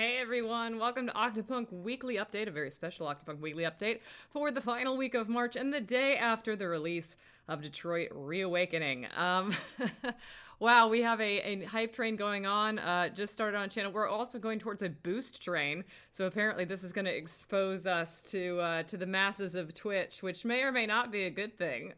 Hey everyone, welcome to Octopunk Weekly Update, a very special Octopunk Weekly Update for the final week of March and the day after the release of Detroit Reawakening. Wow, we have a hype train going on, just started on channel. We're also going towards a boost train, so apparently this is going to expose us to the masses of Twitch, which may or may not be a good thing,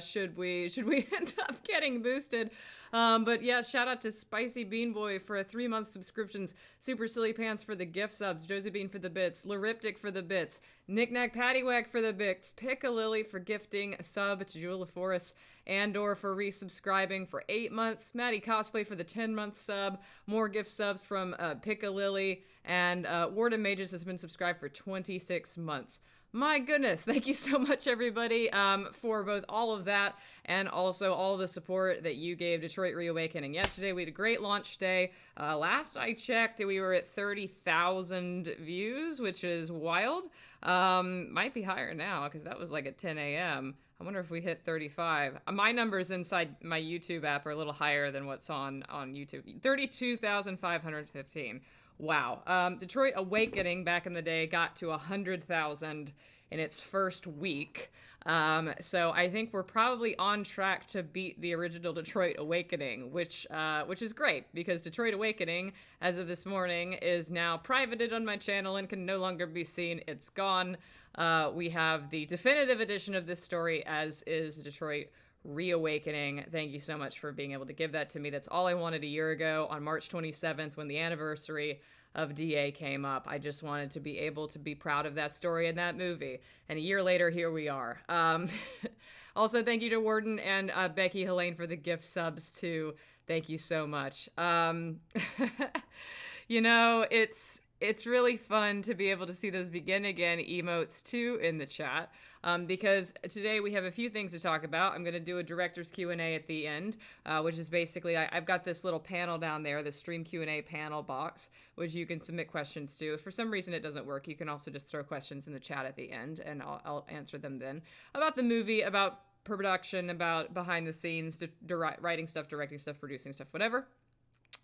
should we end up getting boosted. But yeah, shout out to Spicy Bean Boy for 3-month subscriptions, Super Silly Pants for the gift subs, Josephine for the bits, Lariptic for the bits, Knick-Knack Paddywhack for the bits, Pick-a-Lily for gifting a sub to Jewel Forest, Andor for resubscribing for 8 months, Maddie Cosplay for the 10-month sub, more gift subs from Pick-a-Lily, and Ward of Mages has been subscribed for 26 months. My goodness, thank you so much, everybody, for both all of that and also all the support that you gave Detroit Reawakening. Yesterday, we had a great launch day. Last I checked, we were at 30,000 views, which is wild. Might be higher now, because that was like at 10 a.m. I wonder if we hit 35. My numbers inside my YouTube app are a little higher than what's on YouTube. 32,515. Wow. Detroit Awakening back in the day got to 100,000 in its first week. So I think we're probably on track to beat the original Detroit Awakening, which is great because Detroit Awakening, as of this morning, is now privated on my channel and can no longer be seen. It's gone. We have the definitive edition of this story, as is Detroit Reawakening. Thank you so much for being able to give that to me. That's all I wanted a year ago on March 27th when the anniversary of DA came up. I just wanted to be able to be proud of that story and that movie. And a year later, here we are. Also, thank you to Warden and Becky Helene for the gift subs too. Thank you so much. You know, it's really fun to be able to see those begin again emotes too in the chat, because today we have a few things to talk about. I'm going to do a director's Q&A at the end, which is basically I've got this little panel down there, the stream Q&A panel box, which you can submit questions to. If for some reason it doesn't work, you can also just throw questions in the chat at the end, and I'll answer them then. About the movie, about production, about behind the scenes, writing stuff, directing stuff, producing stuff, whatever.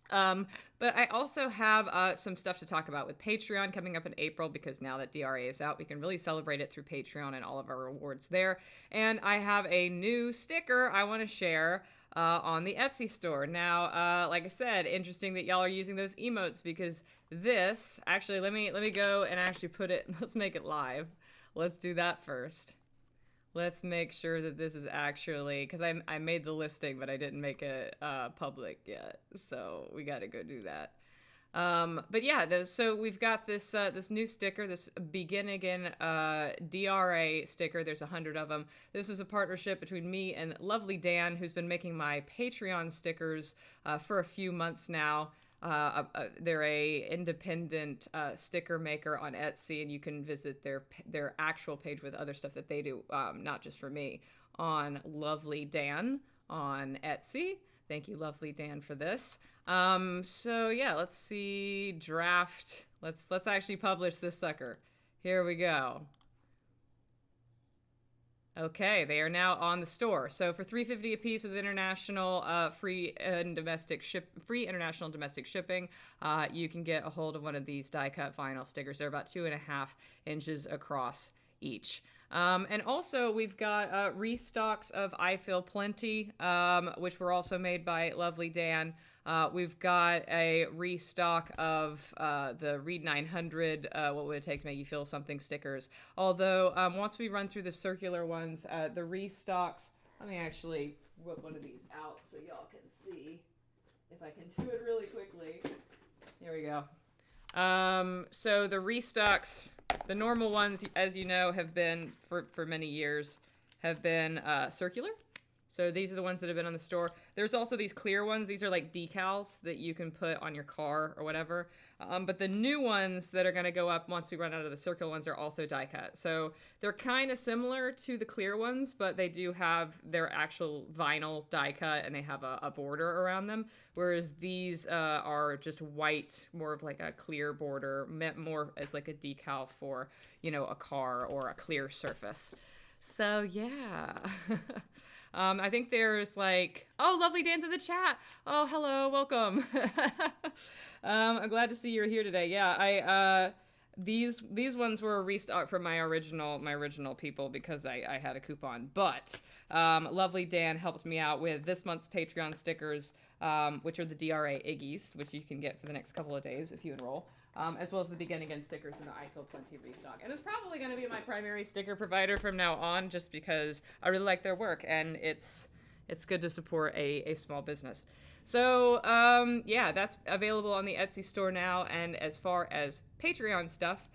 But I also have some stuff to talk about with Patreon coming up in April, because now that DRA is out, we can really celebrate it through Patreon and all of our rewards there. And I have a new sticker I want to share on the Etsy store. Now, like I said, interesting that y'all are using those emotes, because this, actually, let me go and actually put it, let's make it live. Let's do that first. Let's make sure that this is actually, because I made the listing, but I didn't make it public yet. So we got to go do that. But yeah, so we've got this this new sticker, this Begin Again DRA sticker. There's 100 of them. This is a partnership between me and Lovely Dan, who's been making my Patreon stickers for a few months now. They're a independent sticker maker on Etsy, and you can visit their actual page with other stuff that they do, not just for me, on Lovely Dan on Etsy. Thank you, Lovely Dan, for this. So yeah, let's see, draft. Let's actually publish this sucker. Here we go. Okay, they are now on the store. So for $3.50 a piece with international free international domestic shipping, you can get a hold of one of these die-cut vinyl stickers. They're about 2.5 inches across each. And also we've got restocks of I Feel Plenty, which were also made by Lovely Dan. We've got a restock of the Read 900, What Would It Take to Make You Feel Something stickers. Although, once we run through the circular ones, the restocks, let me actually whip one of these out so y'all can see if I can do it really quickly. Here we go. So the restocks, the normal ones, as you know, have been, for many years, have been circular. So these are the ones that have been on the store. There's also these clear ones. These are like decals that you can put on your car or whatever. But the new ones that are going to go up once we run out of the circular ones are also die cut. So they're kind of similar to the clear ones, but they do have their actual vinyl die cut, and they have a border around them. Whereas these are just white, more of like a clear border, meant more as like a decal for, you know, a car or a clear surface. So yeah. I think there's like, oh, lovely Dan's in the chat. Oh, hello, welcome. I'm glad to see you're here today. Yeah, these ones were a restock from my original people because I had a coupon. But lovely Dan helped me out with this month's Patreon stickers, which are the DRA Iggies, which you can get for the next couple of days if you enroll. As well as the Begin Again stickers and the I Feel Plenty restock. And it's probably going to be my primary sticker provider from now on, just because I really like their work, and it's good to support a small business. So, yeah, that's available on the Etsy store now. And as far as Patreon stuff,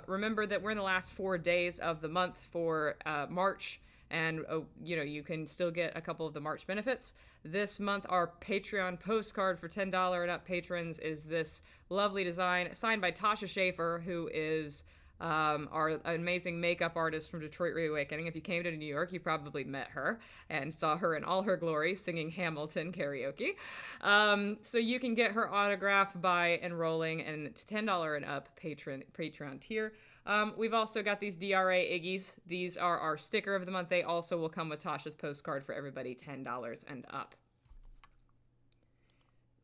remember that we're in the last 4 days of the month for March. And, you can still get a couple of the March benefits. This month, our Patreon postcard for $10 and up patrons is this lovely design signed by Tasha Schaefer, who is our amazing makeup artist from Detroit Reawakening. If you came to New York, you probably met her and saw her in all her glory singing Hamilton karaoke. So you can get her autograph by enrolling in $10 and up Patreon tier. We've also got these DRA Iggies. These are our sticker of the month. They also will come with Tasha's postcard for everybody $10 and up.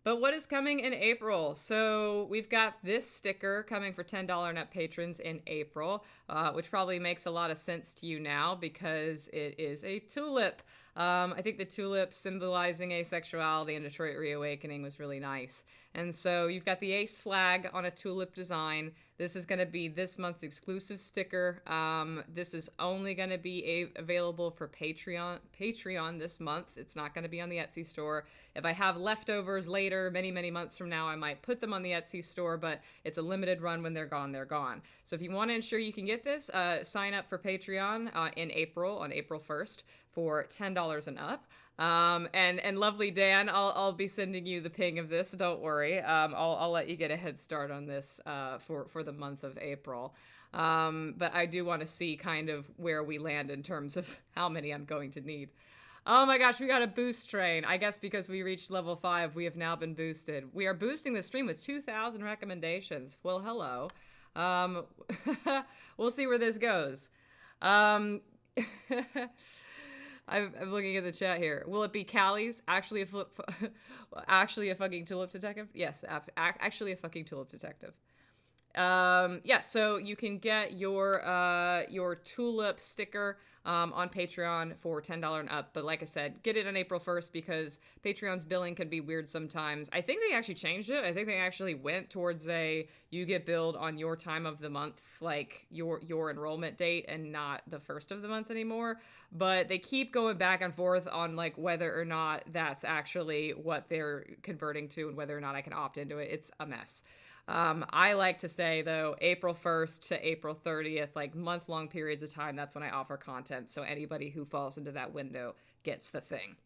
But what is coming in April? So we've got this sticker coming for $10 and up patrons in April, which probably makes a lot of sense to you now because it is a tulip. I think the tulip symbolizing asexuality in Detroit Reawakening was really nice. And so you've got the ace flag on a tulip design. This is going to be this month's exclusive sticker. This is only going to be available for Patreon this month. It's not going to be on the Etsy store. If I have leftovers later, many, many months from now, I might put them on the Etsy store, but it's a limited run. When they're gone, they're gone. So if you want to ensure you can get this, sign up for Patreon on April 1st for $10 and up. And lovely Dan, I'll be sending you the ping of this. Don't worry. I'll let you get a head start on this for the month of April. But I do want to see kind of where we land in terms of how many I'm going to need. Oh my gosh, we got a boost train. I guess because we reached level 5, we have now been boosted. We are boosting the stream with 2,000 recommendations. Well, hello. We'll see where this goes. I'm looking at the chat here. Will it be Callie's? Actually a fucking tulip detective? Yes, actually a fucking tulip detective. Yeah, so you can get your tulip sticker on Patreon for $10 and up. But like I said, get it on April 1st because Patreon's billing can be weird sometimes. I think they actually changed it. I think they actually went towards you get billed on your time of the month, like your enrollment date, and not the first of the month anymore. But they keep going back and forth on like whether or not that's actually what they're converting to and whether or not I can opt into it. It's a mess. I like to say, though, April 1st to April 30th, like month-long periods of time, that's when I offer content. So anybody who falls into that window gets the thing.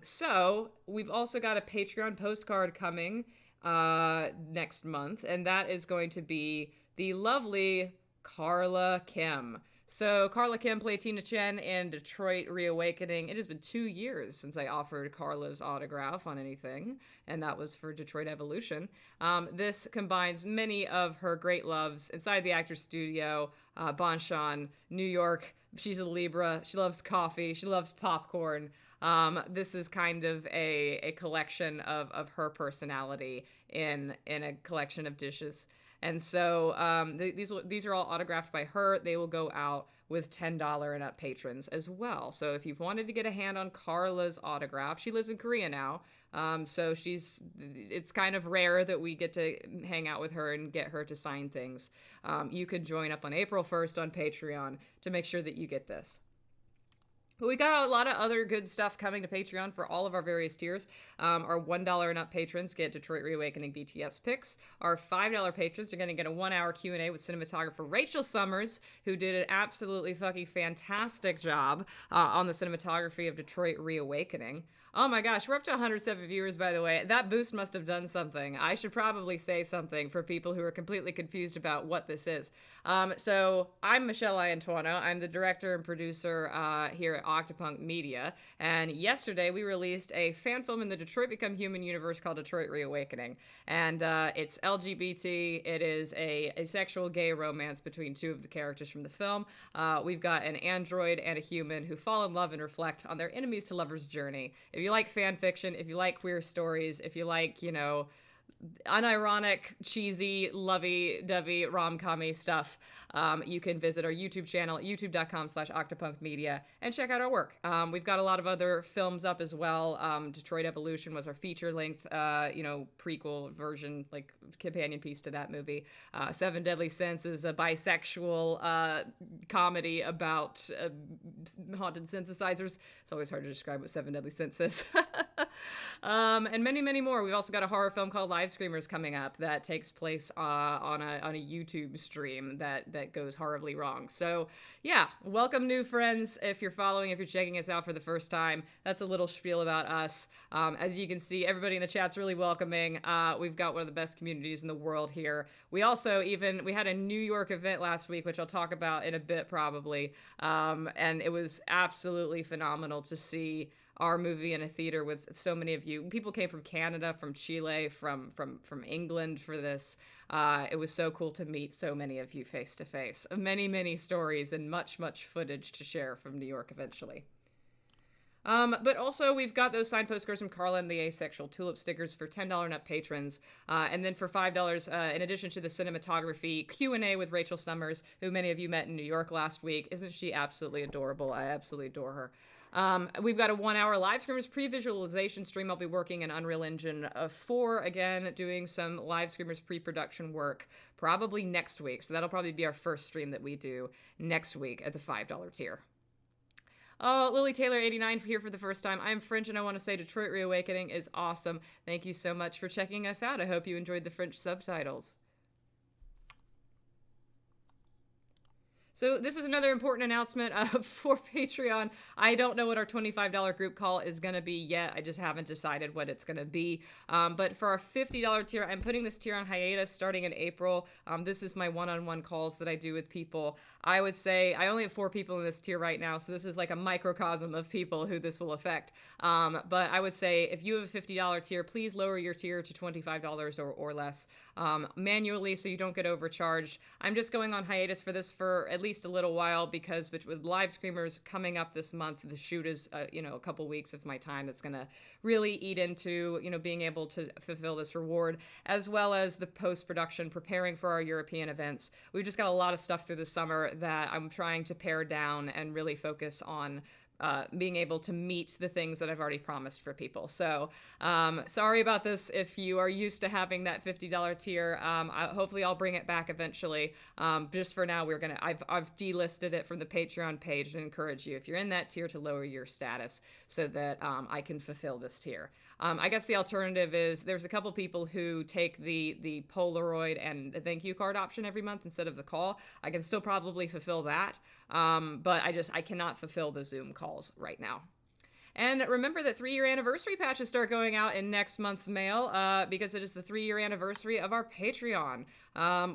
So we've also got a Patreon postcard coming next month, and that is going to be the lovely Carla Kim. So Carla Kim played Tina Chen in Detroit Reawakening. It has been 2 years since I offered Carla's autograph on anything, and that was for Detroit Evolution. This combines many of her great loves inside the Actors Studio, Bonchon, New York. She's a Libra. She loves coffee. She loves popcorn. This is kind of a collection of her personality in a collection of dishes. And so these are all autographed by her. They will go out with $10 and up patrons as well. So if you've wanted to get a hand on Carla's autograph, she lives in Korea now. So it's kind of rare that we get to hang out with her and get her to sign things. You can join up on April 1st on Patreon to make sure that you get this. But we got a lot of other good stuff coming to Patreon for all of our various tiers. Our $1 and up patrons get Detroit Reawakening BTS picks. Our $5 patrons are going to get a 1-hour Q&A with cinematographer Rachel Summers, who did an absolutely fucking fantastic job on the cinematography of Detroit Reawakening. Oh my gosh, we're up to 107 viewers, by the way. That boost must have done something. I should probably say something for people who are completely confused about what this is. So I'm Michelle Iantuono. I'm the director and producer here at Octopunk Media. And yesterday we released a fan film in the Detroit Become Human universe called Detroit Reawakening. And it's LGBT. It is a sexual gay romance between two of the characters from the film. We've got an android and a human who fall in love and reflect on their enemies to lovers journey. If you like fan fiction, if you like queer stories, if you like, unironic, cheesy, lovey-dovey, rom-commy stuff, you can visit our YouTube channel at youtube.com/octopunkmedia and check out our work. We've got a lot of other films up as well. Detroit Evolution was our feature-length, prequel version, like companion piece to that movie. Seven Deadly Sins is a bisexual comedy about haunted synthesizers. It's always hard to describe what Seven Deadly Sins is. And many, many more. We've also got a horror film called Live Screamers coming up that takes place on a YouTube stream that goes horribly wrong. So yeah, welcome new friends. If you're checking us out for the first time, that's a little spiel about us. As you can see, everybody in the chat's really welcoming. We've got one of the best communities in the world here. We also we had a New York event last week, which I'll talk about in a bit probably. And it was absolutely phenomenal to see our movie in a theater with so many of you. People came from Canada, from Chile, from England for this. It was so cool to meet so many of you face to face. Many, many stories and much, much footage to share from New York eventually. But also we've got those signed postcards from Carla and the Asexual Tulip stickers for $10 and up patrons. And then for $5, in addition to the cinematography, Q&A with Rachel Summers, who many of you met in New York last week. Isn't she absolutely adorable? I absolutely adore her. We've got a 1-hour live screamers pre-visualization stream. I'll be working in Unreal Engine 4 again, doing some live screamers pre-production work probably next week. So that'll probably be our first stream that we do next week at the $5 tier. Oh, Lily Taylor 89 here for the first time. I'm French and I want to say Detroit Reawakening is awesome. Thank you so much for checking us out. I hope you enjoyed the French subtitles. So this is another important announcement for Patreon. I don't know what our $25 group call is going to be yet. I just haven't decided what it's going to be. But for our $50 tier, I'm putting this tier on hiatus starting in April. This is my one-on-one calls that I do with people. I would say I only have 4 people in this tier right now, so this is like a microcosm of people who this will affect. But I would say if you have a $50 tier, please lower your tier to $25 or less manually so you don't get overcharged. I'm just going on hiatus for this for at least a little while because with live screamers coming up this month, the shoot is a couple weeks of my time that's going to really eat into being able to fulfill this reward, as well as the post-production preparing for our European events. We've just got a lot of stuff through the summer that I'm trying to pare down and really focus on being able to meet the things that I've already promised for people. So sorry about this if you are used to having that $50 tier. Hopefully I'll bring it back eventually. Just for now, I've delisted it from the Patreon page and encourage you, if you're in that tier, to lower your status so that I can fulfill this tier. I guess the alternative is there's a couple people who take the Polaroid and a thank you card option every month instead of the call. I can still probably fulfill that, but I cannot fulfill the Zoom calls right now. And remember that 3-year anniversary patches start going out in next month's mail because it is the 3-year anniversary of our Patreon,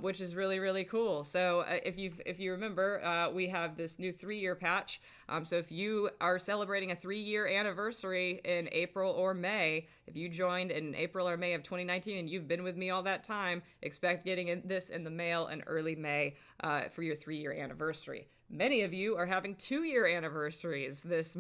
which is really, really cool. So if you remember, we have this new 3-year patch. So if you are celebrating a 3-year anniversary in April or May, if you joined in April or May of 2019 and you've been with me all that time, expect getting this in the mail in early May for your 3-year anniversary. Many of you are having 2-year anniversaries this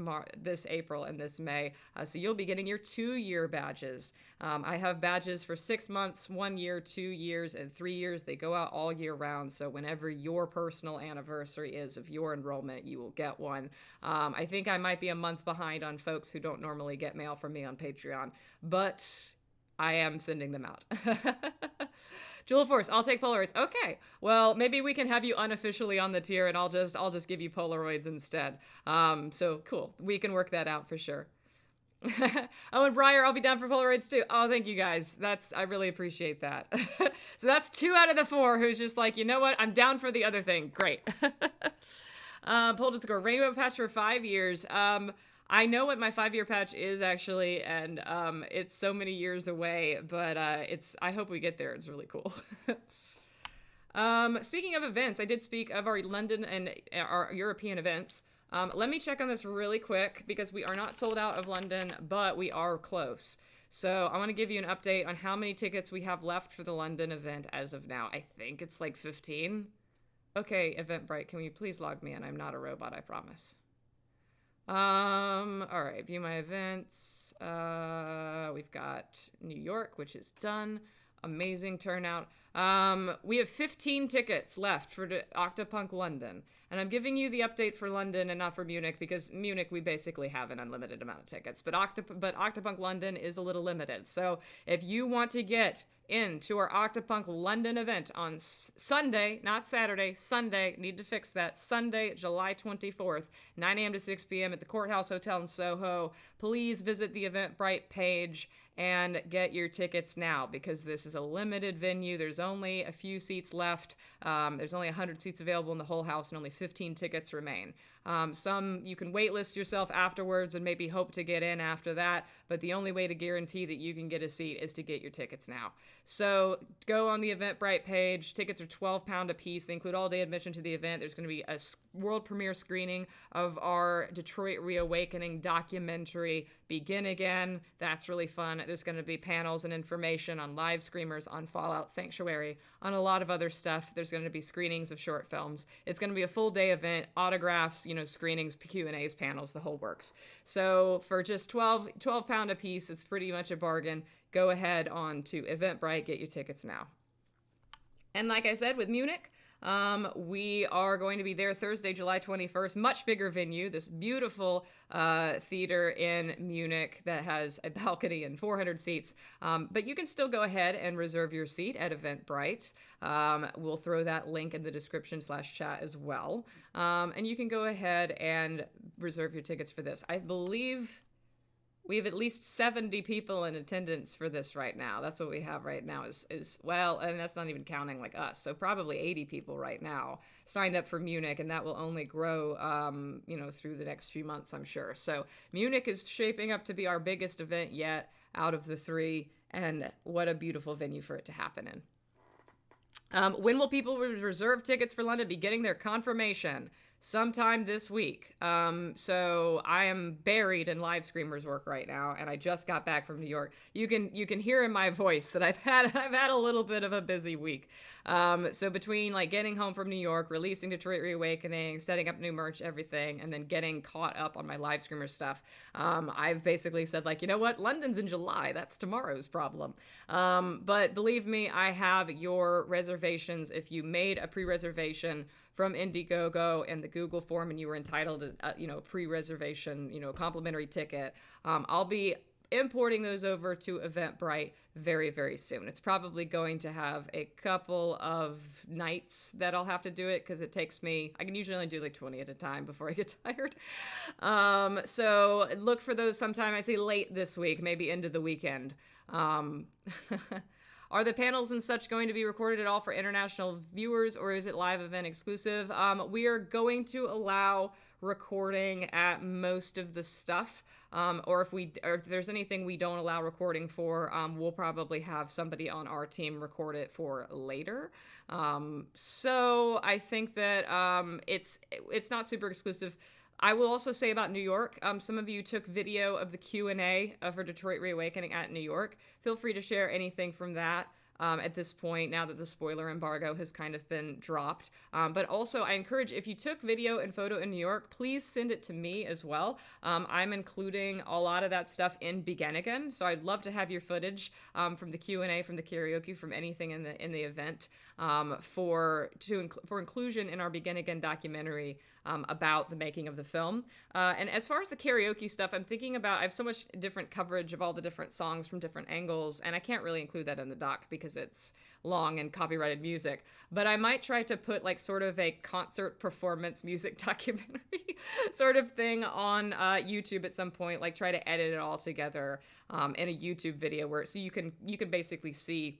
April and this May, so you'll be getting your 2-year badges. I have badges for 6 months, 1 year, 2 years, and 3 years. They go out all year round, so whenever your personal anniversary is of your enrollment, you will get one. I think I might be a month behind on folks who don't normally get mail from me on Patreon, but I am sending them out. Jewel Force, I'll take Polaroids. Okay, well, maybe we can have you unofficially on the tier and I'll just give you Polaroids instead. So cool, we can work that out for sure. Oh, and Briar, I'll be down for Polaroids too. Oh, thank you guys. I really appreciate that. So that's 2 out of the 4 who's just like, you know what? I'm down for the other thing. Great. Pull to score. Rainbow patch for 5 years. I know what my 5-year patch is actually, and it's so many years away, but I hope we get there. It's really cool. Speaking of events, I did speak of our London and our European events. Let me check on this really quick because we are not sold out of London, but we are close. So I want to give you an update on how many tickets we have left for the London event as of now. I think it's like 15. Okay, Eventbrite, can you please log me in? I'm not a robot, I promise. All right, view my events. We've got New York, which is done. Amazing turnout. We have 15 tickets left for Octopunk London. And I'm giving you the update for London and not for Munich because Munich we basically have an unlimited amount of tickets. But Octopunk London is a little limited. So if you want to get into our Octopunk London event on Sunday, not Saturday, Sunday, need to fix that, Sunday, July 24th, 9 a.m. to 6 p.m. at the Courthouse Hotel in Soho, please visit the Eventbrite page and get your tickets now because this is a limited venue. There's only a few seats left. There's only 100 seats available in the whole house and only 15 tickets remain. Some you can waitlist yourself afterwards and maybe hope to get in after that, but the only way to guarantee that you can get a seat is to get your tickets now. So go on the Eventbrite page. Tickets are £12 a piece. They include all-day admission to the event. There's going to be a world premiere screening of our Detroit Reawakening documentary, Begin Again. That's really fun. There's going to be panels and information on live screamers, on Fallout Sanctuary, on a lot of other stuff. There's going to be screenings of short films. It's going to be a full-day event, autographs, screenings, Q&As, panels, the whole works. So for just £12 a piece, it's pretty much a bargain. Go ahead on to Eventbrite, get your tickets now. And like I said, with Munich, we are going to be there Thursday, July 21st. Much bigger venue, this beautiful theater in Munich that has a balcony and 400 seats. But you can still go ahead and reserve your seat at Eventbrite. We'll throw that link in the description/chat as well. And you can go ahead and reserve your tickets for this. I believe we have at least 70 people in attendance for this right now. That's what we have right now is well, and that's not even counting like us. So probably 80 people right now signed up for Munich, and that will only grow, through the next few months, I'm sure. So Munich is shaping up to be our biggest event yet out of the three, and what a beautiful venue for it to happen in. When will people reserve tickets for London be getting their confirmation? Sometime this week. So I am buried in live screamers work right now, and I just got back from New York. You can hear in my voice that I've had a little bit of a busy week. So between like getting home from New York, releasing Detroit Reawakening, setting up new merch, everything, and then getting caught up on my live screamer stuff, I've basically said like, you know what, London's in July. That's tomorrow's problem. But believe me, I have your reservations. If you made a pre-reservation from Indiegogo and the Google form and you were entitled to, pre-reservation, complimentary ticket, I'll be importing those over to Eventbrite very, very soon. It's probably going to have a couple of nights that I'll have to do it because it takes me, I can usually only do like 20 at a time before I get tired. So look for those sometime, I'd say late this week, maybe into the weekend. Are the panels and such going to be recorded at all for international viewers, or is it live event exclusive? We are going to allow recording at most of the stuff, or if there's anything we don't allow recording for, we'll probably have somebody on our team record it for later. So I think that it's not super exclusive. I will also say about New York, some of you took video of the Q&A for Detroit Reawakening at New York. Feel free to share anything from that at this point, now that the spoiler embargo has kind of been dropped. But also, I encourage, if you took video and photo in New York, please send it to me as well. I'm including a lot of that stuff in Begin Again, so I'd love to have your footage from the Q&A, from the karaoke, from anything in the event for inclusion in our Begin Again documentary about the making of the film. And as far as the karaoke stuff, I'm thinking about, I have so much different coverage of all the different songs from different angles, and I can't really include that in the doc because it's long and copyrighted music. But I might try to put like sort of a concert performance music documentary sort of thing on YouTube at some point, like try to edit it all together in a YouTube video so you can basically see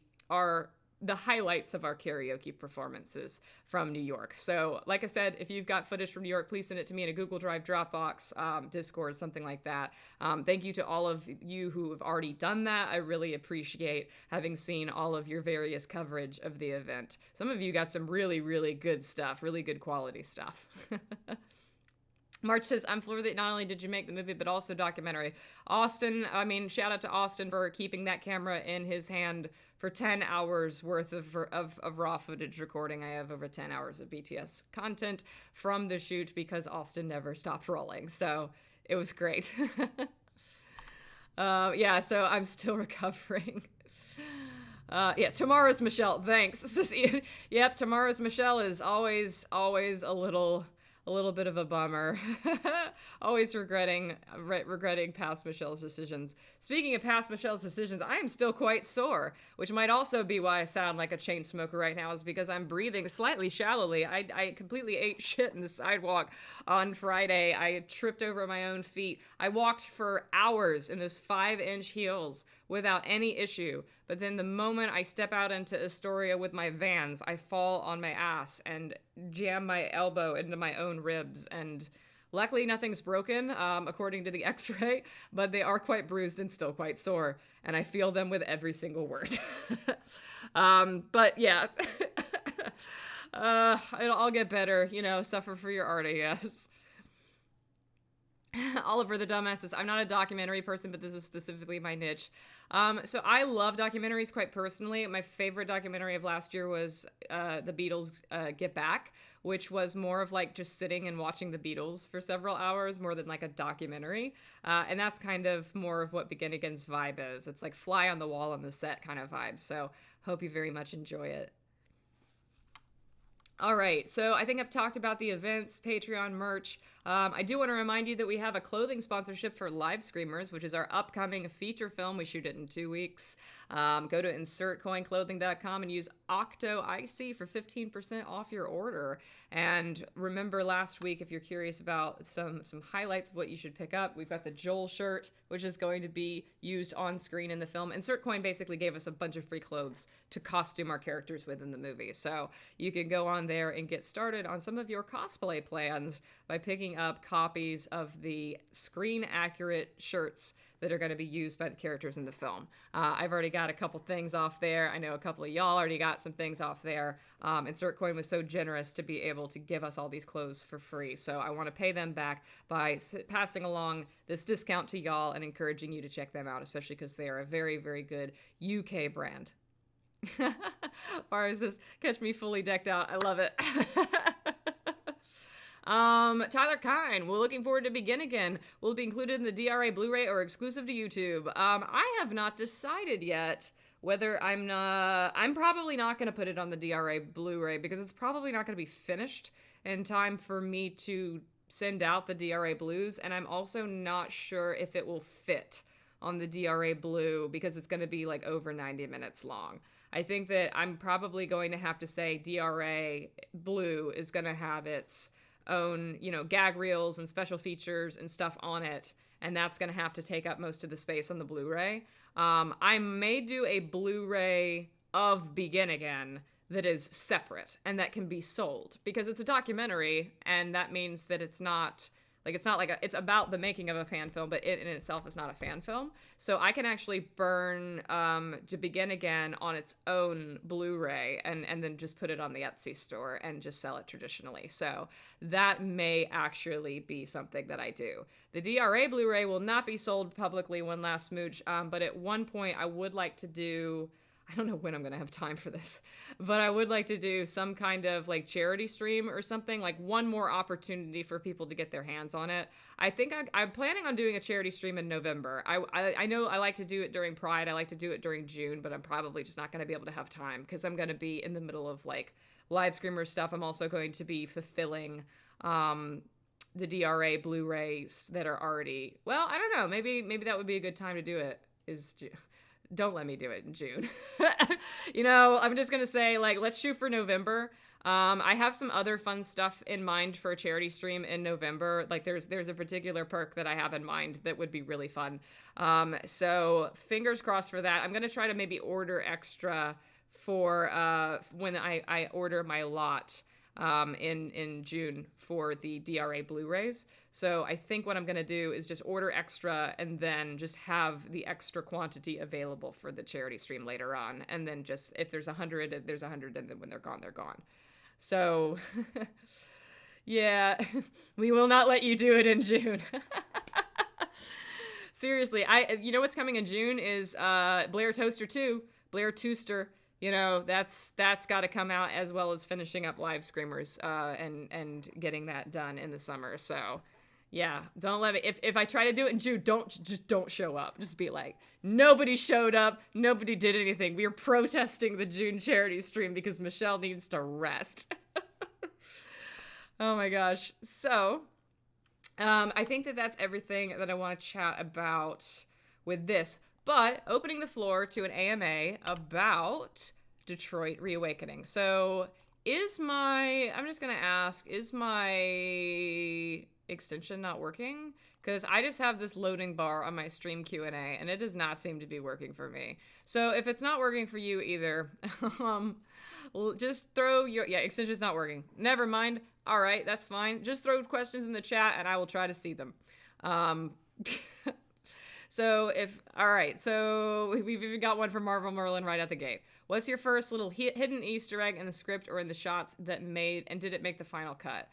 the highlights of our karaoke performances from New York. So like I said, if you've got footage from New York, please send it to me in a Google Drive, Dropbox, Discord, something like that. Thank you to all of you who have already done that. I really appreciate having seen all of your various coverage of the event. Some of you got some really, really good stuff, really good quality stuff. March says, I'm floored that not only did you make the movie, but also documentary. Austin, I mean, shout out to Austin for keeping that camera in his hand for 10 hours worth of raw footage recording. I have over 10 hours of BTS content from the shoot because Austin never stopped rolling. So it was great. Yeah, so I'm still recovering. Yeah, tomorrow's Michelle. Thanks. Yep, tomorrow's Michelle is always a little bit of a bummer. Always regretting past Michelle's decisions. Speaking of past Michelle's decisions, I am still quite sore, which might also be why I sound like a chain smoker right now, is because I'm breathing slightly shallowly. I completely ate shit in the sidewalk on Friday. I tripped over my own feet. I walked for hours in those 5-inch heels without any issue. But then the moment I step out into Astoria with my Vans, I fall on my ass and jam my elbow into my own ribs. And luckily nothing's broken, according to the x-ray, but they are quite bruised and still quite sore. And I feel them with every single word. But yeah, it'll all get better, suffer for your art, I guess. Oliver the Dumbass says, I'm not a documentary person, but this is specifically my niche. So I love documentaries quite personally. My favorite documentary of last year was the Beatles Get Back, which was more of like just sitting and watching the Beatles for several hours more than like a documentary. And that's kind of more of what Begin Again's vibe is. It's like fly on the wall on the set kind of vibe. So hope you very much enjoy it. All right, so I think I've talked about the events, Patreon, merch. I do want to remind you that we have a clothing sponsorship for Live Screamers, which is our upcoming feature film. We shoot it in 2 weeks. Go to insertcoinclothing.com and use OctoIC for 15% off your order. And remember last week, if you're curious about some highlights of what you should pick up, we've got the Joel shirt, which is going to be used on screen in the film. InsertCoin basically gave us a bunch of free clothes to costume our characters with in the movie. So you can go on there and get started on some of your cosplay plans by picking up copies of the screen-accurate shirts that are going to be used by the characters in the film. I've already got a couple things off there. I know a couple of y'all already got some things off there. InsertCoin was so generous to be able to give us all these clothes for free. So I want to pay them back by passing along this discount to y'all and encouraging you to check them out, especially because they are a very, very good UK brand. Far as this, catch me fully decked out. I love it. Tyler Kine, we're looking forward to Begin Again. Will it be included in the DRA Blu-ray or exclusive to YouTube? I have not decided yet whether I'm probably not going to put it on the DRA Blu-ray because it's probably not going to be finished in time for me to send out the DRA Blues. And I'm also not sure if it will fit on the DRA Blue because it's going to be like over 90 minutes long. I think that I'm probably going to have to say DRA Blue is going to have its own, gag reels and special features and stuff on it, and that's going to have to take up most of the space on the Blu-ray. I may do a Blu-ray of Begin Again that is separate and that can be sold because it's a documentary, and that means that it's not like it's about the making of a fan film, but it in itself is not a fan film. So I can actually burn To Begin Again on its own Blu-ray and then just put it on the Etsy store and just sell it traditionally. So that may actually be something that I do. The DRA Blu-ray will not be sold publicly, one last smooch, but at one point I would like to do, I don't know when I'm going to have time for this, but I would like to do some kind of like charity stream or something, like one more opportunity for people to get their hands on it. I think I'm planning on doing a charity stream in November. I know I like to do it during Pride. I like to do it during June, but I'm probably just not going to be able to have time because I'm going to be in the middle of like Live Screamer stuff. I'm also going to be fulfilling the DRA Blu-rays that are already, well, I don't know. Maybe that would be a good time to do it is don't let me do it in June. I'm just going to say, like, let's shoot for November. I have some other fun stuff in mind for a charity stream in November. Like, there's a particular perk that I have in mind that would be really fun. So fingers crossed for that. I'm going to try to maybe order extra for when I order my lot in June for the DRA Blu-rays. So I think what I'm going to do is just order extra and then just have the extra quantity available for the charity stream later on. And then just, if there's 100, there's 100, and then when they're gone, they're gone. So Yeah, we will not let you do it in June. Seriously, you know what's coming in June is Blair Toaster 2, Blair Tooster. You know, that's got to come out, as well as finishing up Live Screamers and getting that done in the summer. So, yeah, don't let me. If I try to do it in June, don't show up. Just be like, nobody showed up, nobody did anything. We are protesting the June charity stream because Michelle needs to rest. Oh my gosh. So, I think that's everything that I want to chat about with this. But opening the floor to an AMA about Detroit Reawakening. So I'm just going to ask, is my extension not working? Because I just have this loading bar on my stream Q&A, and it does not seem to be working for me. So if it's not working for you either, just throw extension's not working. Never mind. All right, that's fine. Just throw questions in the chat, and I will try to see them. So we've even got one from Marvel Merlin right at the gate. What's your first little hidden Easter egg in the script or in the shots that did it make the final cut?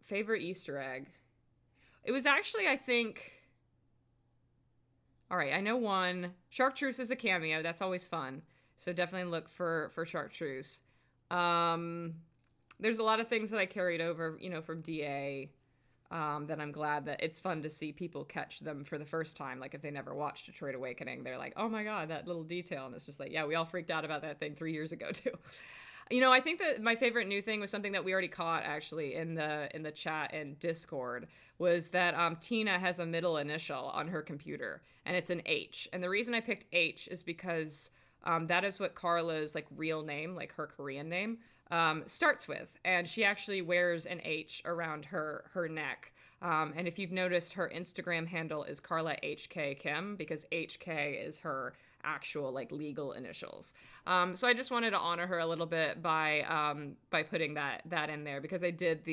Favorite Easter egg? It was actually, I think... All right, I know one. Chartreuse is a cameo. That's always fun. So definitely look for Chartreuse. There's a lot of things that I carried over, from DA, that I'm glad that it's fun to see people catch them for the first time. Like if they never watched Detroit Awakening, they're like, oh my God, that little detail. And it's just like, yeah, we all freaked out about that thing 3 years ago too. I think that my favorite new thing was something that we already caught actually in the chat and Discord, was that Tina has a middle initial on her computer, and it's an H. And the reason I picked H is because that is what Carla's like real name, like her Korean name, starts with. And she actually wears an H around her neck. And if you've noticed, her Instagram handle is Carla HK Kim, because HK is her actual like legal initials. So I just wanted to honor her a little bit by putting that in there, because I did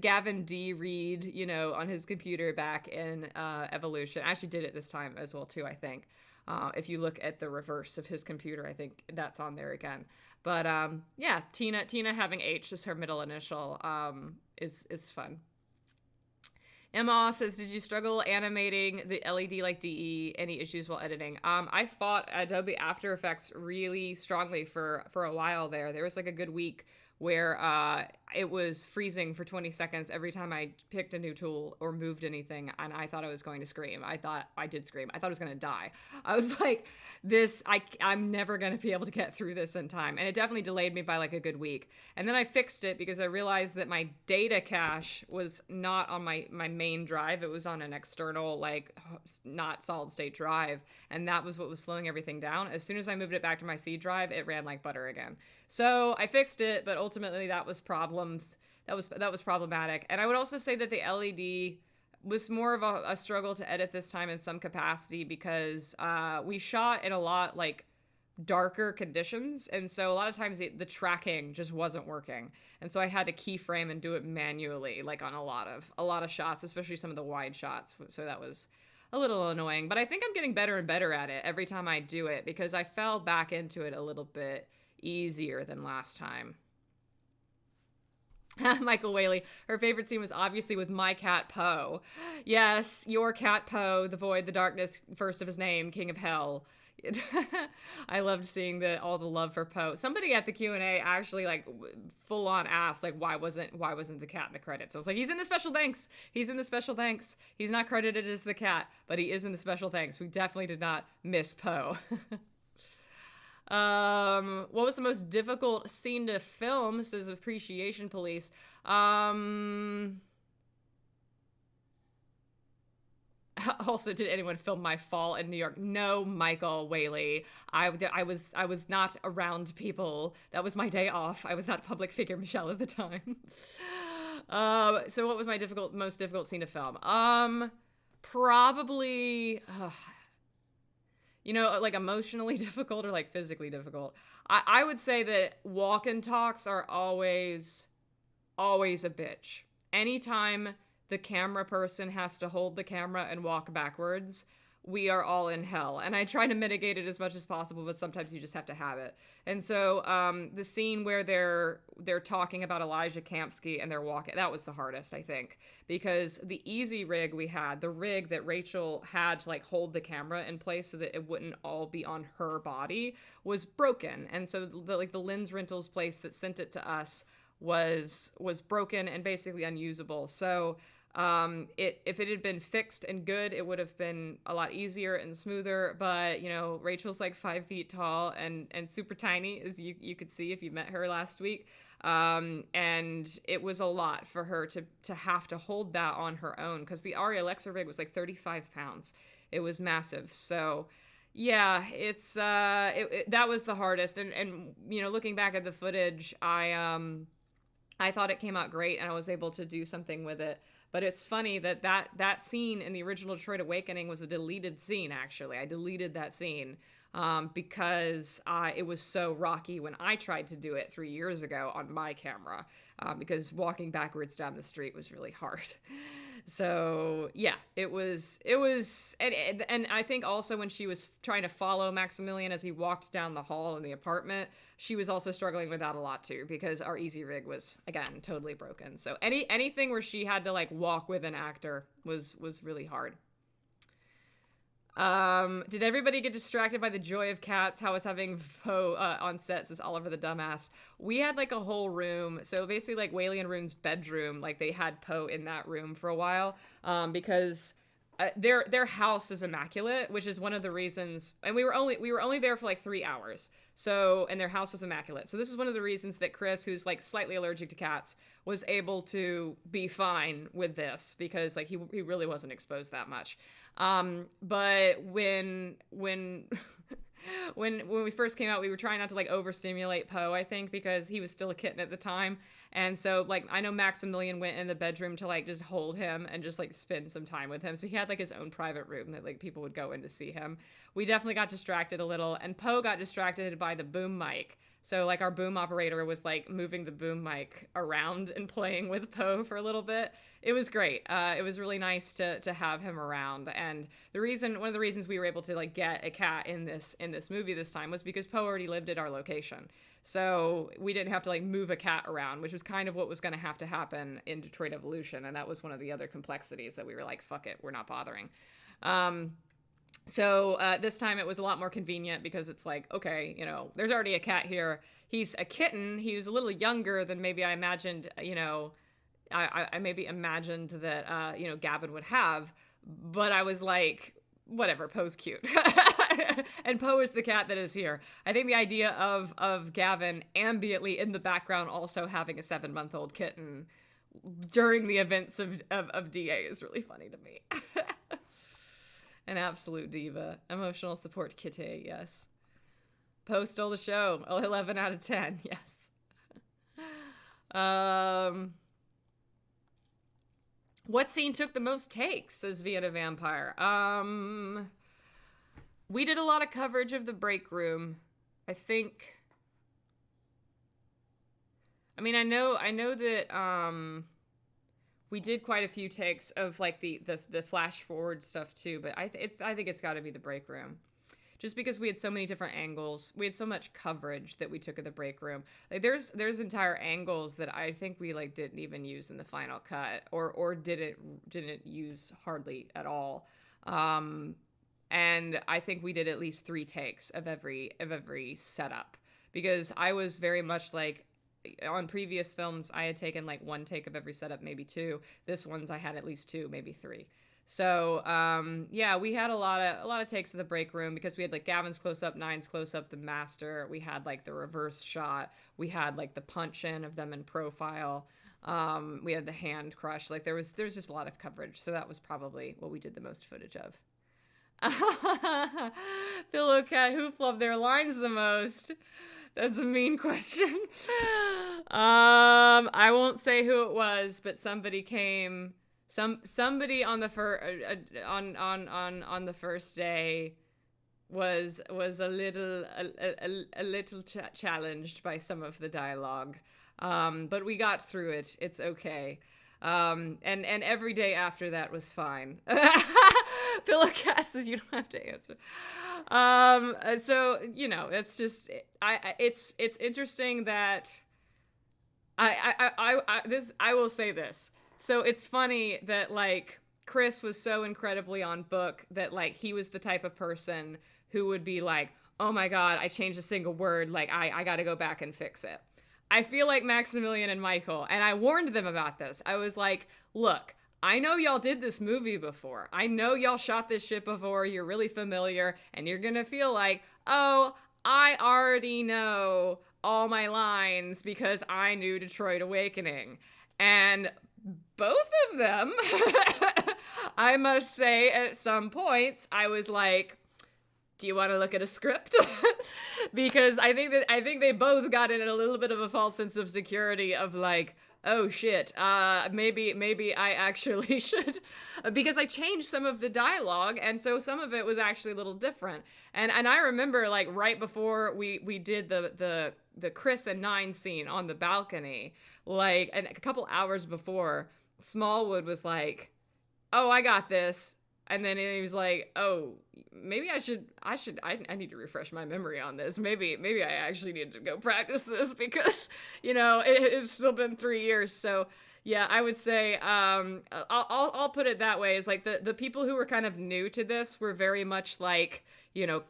Gavin D read, on his computer back in Evolution. I actually did it this time as well too, I think. If you look at the reverse of his computer, I think that's on there again. But yeah, Tina having H as her middle initial is fun. Emma says, did you struggle animating the LED like DE? Any issues while editing? I fought Adobe After Effects really strongly for a while there. There was like a good week where it was freezing for 20 seconds every time I picked a new tool or moved anything, and I thought I was going to scream. I did scream. I thought I was going to die. I was like, I'm never going to be able to get through this in time. And it definitely delayed me by like a good week. And then I fixed it because I realized that my data cache was not on my main drive. It was on an external, like, not solid state drive. And that was what was slowing everything down. As soon as I moved it back to my C drive, it ran like butter again. So I fixed it, but ultimately that was problems. That was problematic. And I would also say that the LED was more of a struggle to edit this time in some capacity, because we shot in a lot like darker conditions, and so a lot of times the tracking just wasn't working, and so I had to keyframe and do it manually, like on a lot of shots, especially some of the wide shots. So that was a little annoying, but I think I'm getting better and better at it every time I do it, because I fell back into it a little bit easier than last time. Michael Whaley, her favorite scene was obviously with my cat Poe. Yes, your cat Poe, the void, the darkness, first of his name, king of hell. I loved seeing all the love for Poe. Somebody at the Q&A actually like full on asked like why wasn't the cat in the credits. I was like, he's in the special thanks. He's in the special thanks. He's not credited as the cat, but he is in the special thanks. We definitely did not miss Poe. What was the most difficult scene to film? This is Appreciation Police. Also, did anyone film my fall in New York? No, Michael Whaley. I was not around people. That was my day off. I was not a public figure, Michelle, at the time. So what was my most difficult scene to film? Probably, like emotionally difficult or like physically difficult. I would say that walk and talks are always a bitch. Anytime the camera person has to hold the camera and walk backwards, we are all in hell. And I try to mitigate it as much as possible, but sometimes you just have to have it. And so the scene where they're talking about Elijah Kampsky and they're walking, that was the hardest, I think, because the easy rig we had, the rig that Rachel had to like hold the camera in place so that it wouldn't all be on her body, was broken. And so the lens rentals place that sent it to us was broken and basically unusable. So if it had been fixed and good, it would have been a lot easier and smoother. But Rachel's like 5 feet tall and super tiny, as you could see if you met her last week. And it was a lot for her to have to hold that on her own, because the Arri Alexa rig was like 35 pounds. It was massive. So yeah, it's that was the hardest. And looking back at the footage, I thought it came out great and I was able to do something with it. But it's funny that scene in the original Detroit Awakening was a deleted scene, actually. I deleted that scene because it was so rocky when I tried to do it 3 years ago on my camera, because walking backwards down the street was really hard. So yeah, it was, and I think also when she was trying to follow Maximilian as he walked down the hall in the apartment, she was also struggling with that a lot too, because our easy rig was, again, totally broken. So anything where she had to like walk with an actor was really hard. Did everybody get distracted by the joy of cats? How was having Poe on set, says Oliver the Dumbass. We had like a whole room. So basically like Whaley and Rune's bedroom, like they had Poe in that room for a while, because their house is immaculate, which is one of the reasons, and we were only there for like 3 hours. So, and their house was immaculate. So this is one of the reasons that Chris, who's like slightly allergic to cats, was able to be fine with this, because like he really wasn't exposed that much. But when we first came out, we were trying not to like overstimulate Poe, I think, because he was still a kitten at the time. And so like I know Maximilian went in the bedroom to like just hold him and just like spend some time with him. So he had like his own private room that like people would go in to see him. We definitely got distracted a little, and Poe got distracted by the boom mic. So like our boom operator was like moving the boom mic around and playing with Poe for a little bit. It was great. It was really nice to have him around. And one of the reasons we were able to like get a cat in this movie this time was because Poe already lived at our location. So we didn't have to like move a cat around, which was kind of what was going to have to happen in Detroit Evolution. And that was one of the other complexities that we were like, fuck it, we're not bothering. So this time it was a lot more convenient, because it's like, okay, there's already a cat here. He's a kitten. He was a little younger than maybe I imagined, I maybe imagined that, Gavin would have. But I was like, whatever, Poe's cute. And Poe is the cat that is here. I think the idea of Gavin ambiently in the background also having a 7-month-old kitten during the events of DA is really funny to me. An absolute diva. Emotional support kitty, yes. Poe stole the show. 11 out of 10, yes. What scene took the most takes, says Vienna Vampire? We did a lot of coverage of the break room. I think. I mean, I know that we did quite a few takes of like the flash forward stuff too, but I think it's got to be the break room, just because we had so many different angles. We had so much coverage that we took of the break room. Like there's entire angles that I think we like didn't even use in the final cut, or didn't use hardly at all. And I think we did at least 3 takes of every setup, because I was very much like, on previous films, I had taken like 1 take of every setup, maybe 2. This one's I had at least 2, maybe 3. So yeah, we had a lot of takes of the break room, because we had like Gavin's close up, Nine's close up, the master. We had like the reverse shot. We had like the punch in of them in profile. We had the hand crush. Like there's just a lot of coverage. So that was probably what we did the most footage of. Pillow Cat, who flubbed their lines the most? That's a mean question. I won't say who it was, but somebody came. Somebody on the on the first day was a little challenged by some of the dialogue, but we got through it. It's okay. And every day after that was fine. Pillowcast says you don't have to answer. So it's just it's interesting that I will say this. So it's funny that like Chris was so incredibly on book that like he was the type of person who would be like, oh my God, I changed a single word. Like I got to go back and fix it. I feel like Maximilian and Michael, and I warned them about this. I was like, look, I know y'all did this movie before. I know y'all shot this shit before. You're really familiar, and you're gonna feel like, oh, I already know all my lines because I knew Detroit Awakening. And both of them, I must say, at some points, I was like, do you want to look at a script? Because I think they both got in a little bit of a false sense of security of like, oh shit, maybe I actually should, because I changed some of the dialogue, and so some of it was actually a little different. And I remember like right before we did the Chris and Nine scene on the balcony, like and a couple hours before, Smallwood was like, oh, I got this. And then he was like, oh, maybe I need to refresh my memory on this. Maybe I actually need to go practice this because, it's still been 3 years. So yeah, I would say, I'll put it that way, is like the people who were kind of new to this were very much like,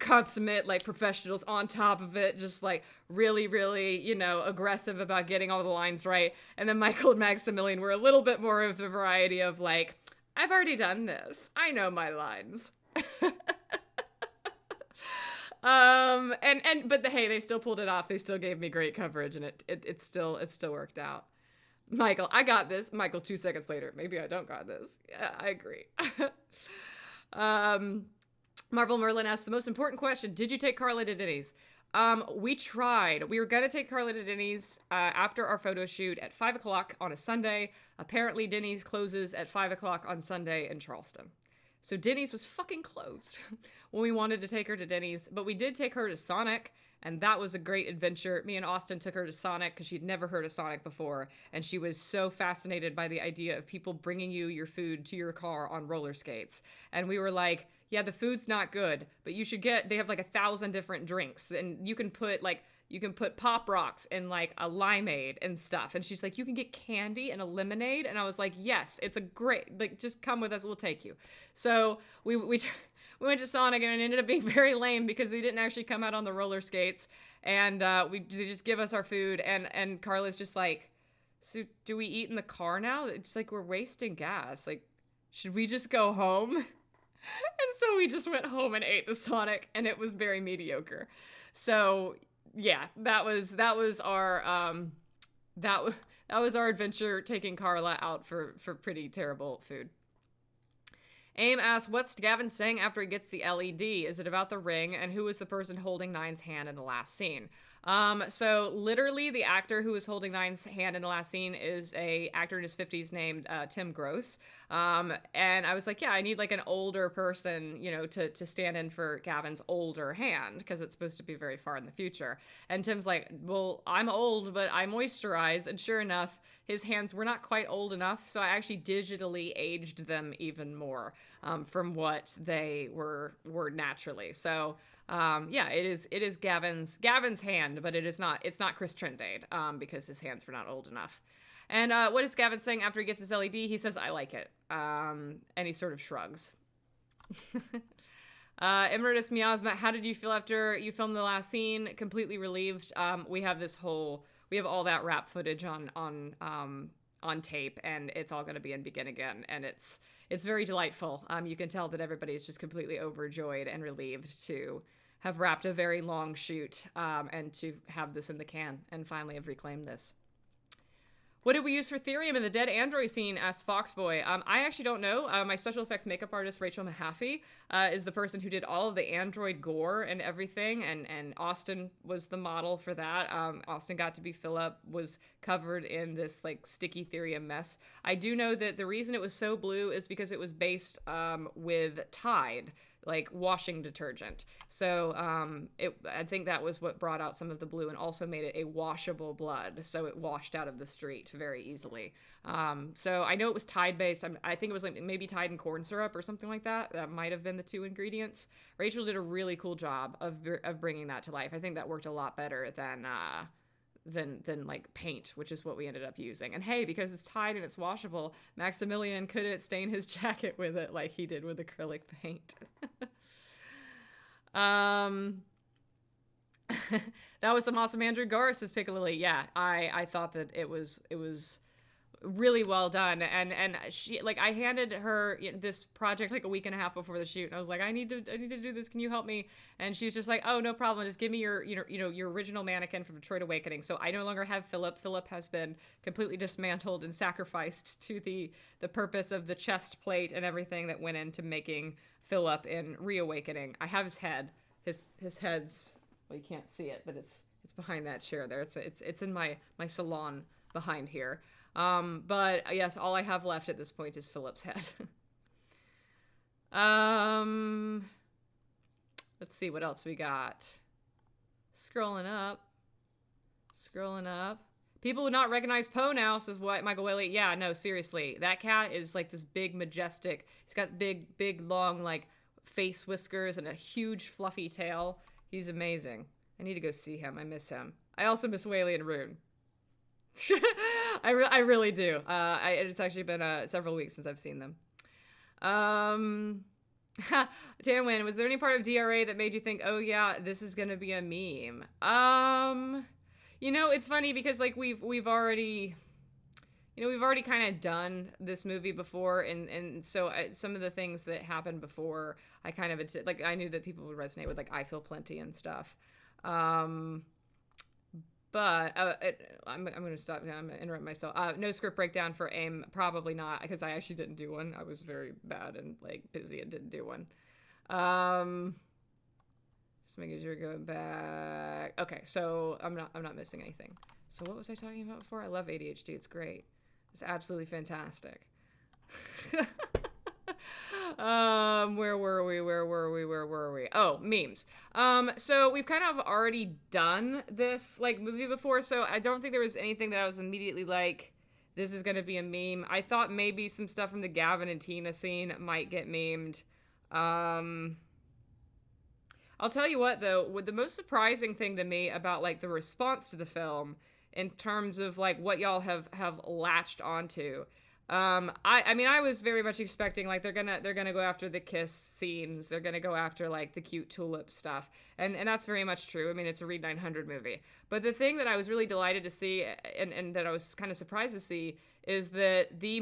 consummate, like professionals on top of it, just like really, really, aggressive about getting all the lines right. And then Michael and Maximilian were a little bit more of the variety of like, I've already done this. I know my lines. But hey, they still pulled it off. They still gave me great coverage, and it still worked out. Michael, I got this. Michael, 2 seconds later, maybe I don't got this. Yeah, I agree. Marvel Merlin asked the most important question: did you take Carla to Denny's? We tried. We were gonna take Carla to Denny's after our photo shoot at 5 o'clock on a Sunday. Apparently, Denny's closes at 5 o'clock on Sunday in Charleston. So Denny's was fucking closed when we wanted to take her to Denny's, but we did take her to Sonic, and that was a great adventure. Me and Austin took her to Sonic because she'd never heard of Sonic before, and she was so fascinated by the idea of people bringing you your food to your car on roller skates. And we were like, yeah, the food's not good, but you should they have like 1,000 different drinks, and you can put Pop Rocks in like a limeade and stuff. And she's like, you can get candy and a lemonade. And I was like, yes, it's a great, like, just come with us. We'll take you. So we went to Sonic, and it ended up being very lame because they didn't actually come out on the roller skates. And they just give us our food. And Carla's just like, so do we eat in the car now? It's like, we're wasting gas. Like, should we just go home? And so we just went home and ate the Sonic, and it was very mediocre. So yeah, that was our adventure taking Carla out for pretty terrible food. Aim asks, what's Gavin saying after he gets the LED? Is it about the ring? And who is the person holding Nine's hand in the last scene? So literally the actor who is holding Nine's hand in the last scene is a actor in his 50s named Tim Gross. And I was like, yeah, I need like an older person, to stand in for Gavin's older hand because it's supposed to be very far in the future. And Tim's like, well, I'm old, but I moisturize. And sure enough, his hands were not quite old enough. So I actually digitally aged them even more from what they were naturally. So yeah, it is Gavin's hand, but it's not Chris Trindade, because his hands were not old enough. And what is Gavin saying after he gets his LED? He says, I like it. And he sort of shrugs. Emeritus Miasma, how did you feel after you filmed the last scene? Completely relieved. We have all that rap footage on tape, and it's all going to be in Begin Again, and it's very delightful. You can tell that everybody is just completely overjoyed and relieved to have wrapped a very long shoot, and to have this in the can and finally have reclaimed this. What did we use for Therium in the dead android scene? Asked Foxboy. I actually don't know. My special effects makeup artist, Rachel Mahaffey, is the person who did all of the android gore and everything, and Austin was the model for that. Austin got to be Philip, was covered in this like sticky Therium mess. I do know that the reason it was so blue is because it was based with Tide. like washing detergent. So I think that was what brought out some of the blue and also made it a washable blood. So it washed out of the street very easily. So I know it was Tide based. I think it was like maybe Tide and corn syrup or something like that. That might have been the two ingredients. Rachel did a really cool job of bringing that to life. I think that worked a lot better than like paint, which is what we ended up using. And hey, because it's Tide and it's washable, Maximilian couldn't stain his jacket with it like he did with acrylic paint. That was some awesome. Andrew Garris' Piccalilli. Yeah, I thought that it was really well done. And she, like, I handed her this project like a week and a half before the shoot, and I was like, I need to do this, can you help me? And she's just like, oh, no problem, just give me your your original mannequin from Detroit Awakening. So I no longer have Philip has been completely dismantled and sacrificed to the purpose of the chest plate and everything that went into making Philip in Reawakening. I have his head. His head's, well, you can't see it, but it's behind that chair there. It's in my salon behind here. But yes, all I have left at this point is Philip's head. Let's see what else we got. Scrolling up. People would not recognize Poe now, says what Michael Whaley. Yeah, no, seriously. That cat is like this big, majestic. He's got big, long, like, face whiskers and a huge, fluffy tail. He's amazing. I need to go see him. I miss him. I also miss Whaley and Rune. I really do. It's actually been several weeks since I've seen them. Tanwin, was there any part of DRA that made you think, oh yeah, this is gonna be a meme? It's funny because like we've already kind of done this movie before, and so some of the things that happened before, I kind of like, I knew that people would resonate with, like, I Feel Plenty and stuff. But I'm going to stop. I'm going to interrupt myself. No script breakdown for AIM. Probably not, because I actually didn't do one. I was very bad and like busy and didn't do one. Just making sure going back. Okay, so I'm not missing anything. So what was I talking about before? I love ADHD. It's great. It's absolutely fantastic. Where were we? Oh, memes. So we've kind of already done this like movie before, so I don't think there was anything that I was immediately like, this is gonna be a meme. I thought maybe some stuff from the Gavin and Tina scene might get memed. I'll tell you what though, the most surprising thing to me about like the response to the film in terms of like what y'all have latched onto. I mean, I was very much expecting like they're gonna go after the kiss scenes. They're gonna go after like the cute tulip stuff, and that's very much true. I mean, it's a Read 900 movie. But the thing that I was really delighted to see, and that I was kind of surprised to see, is that the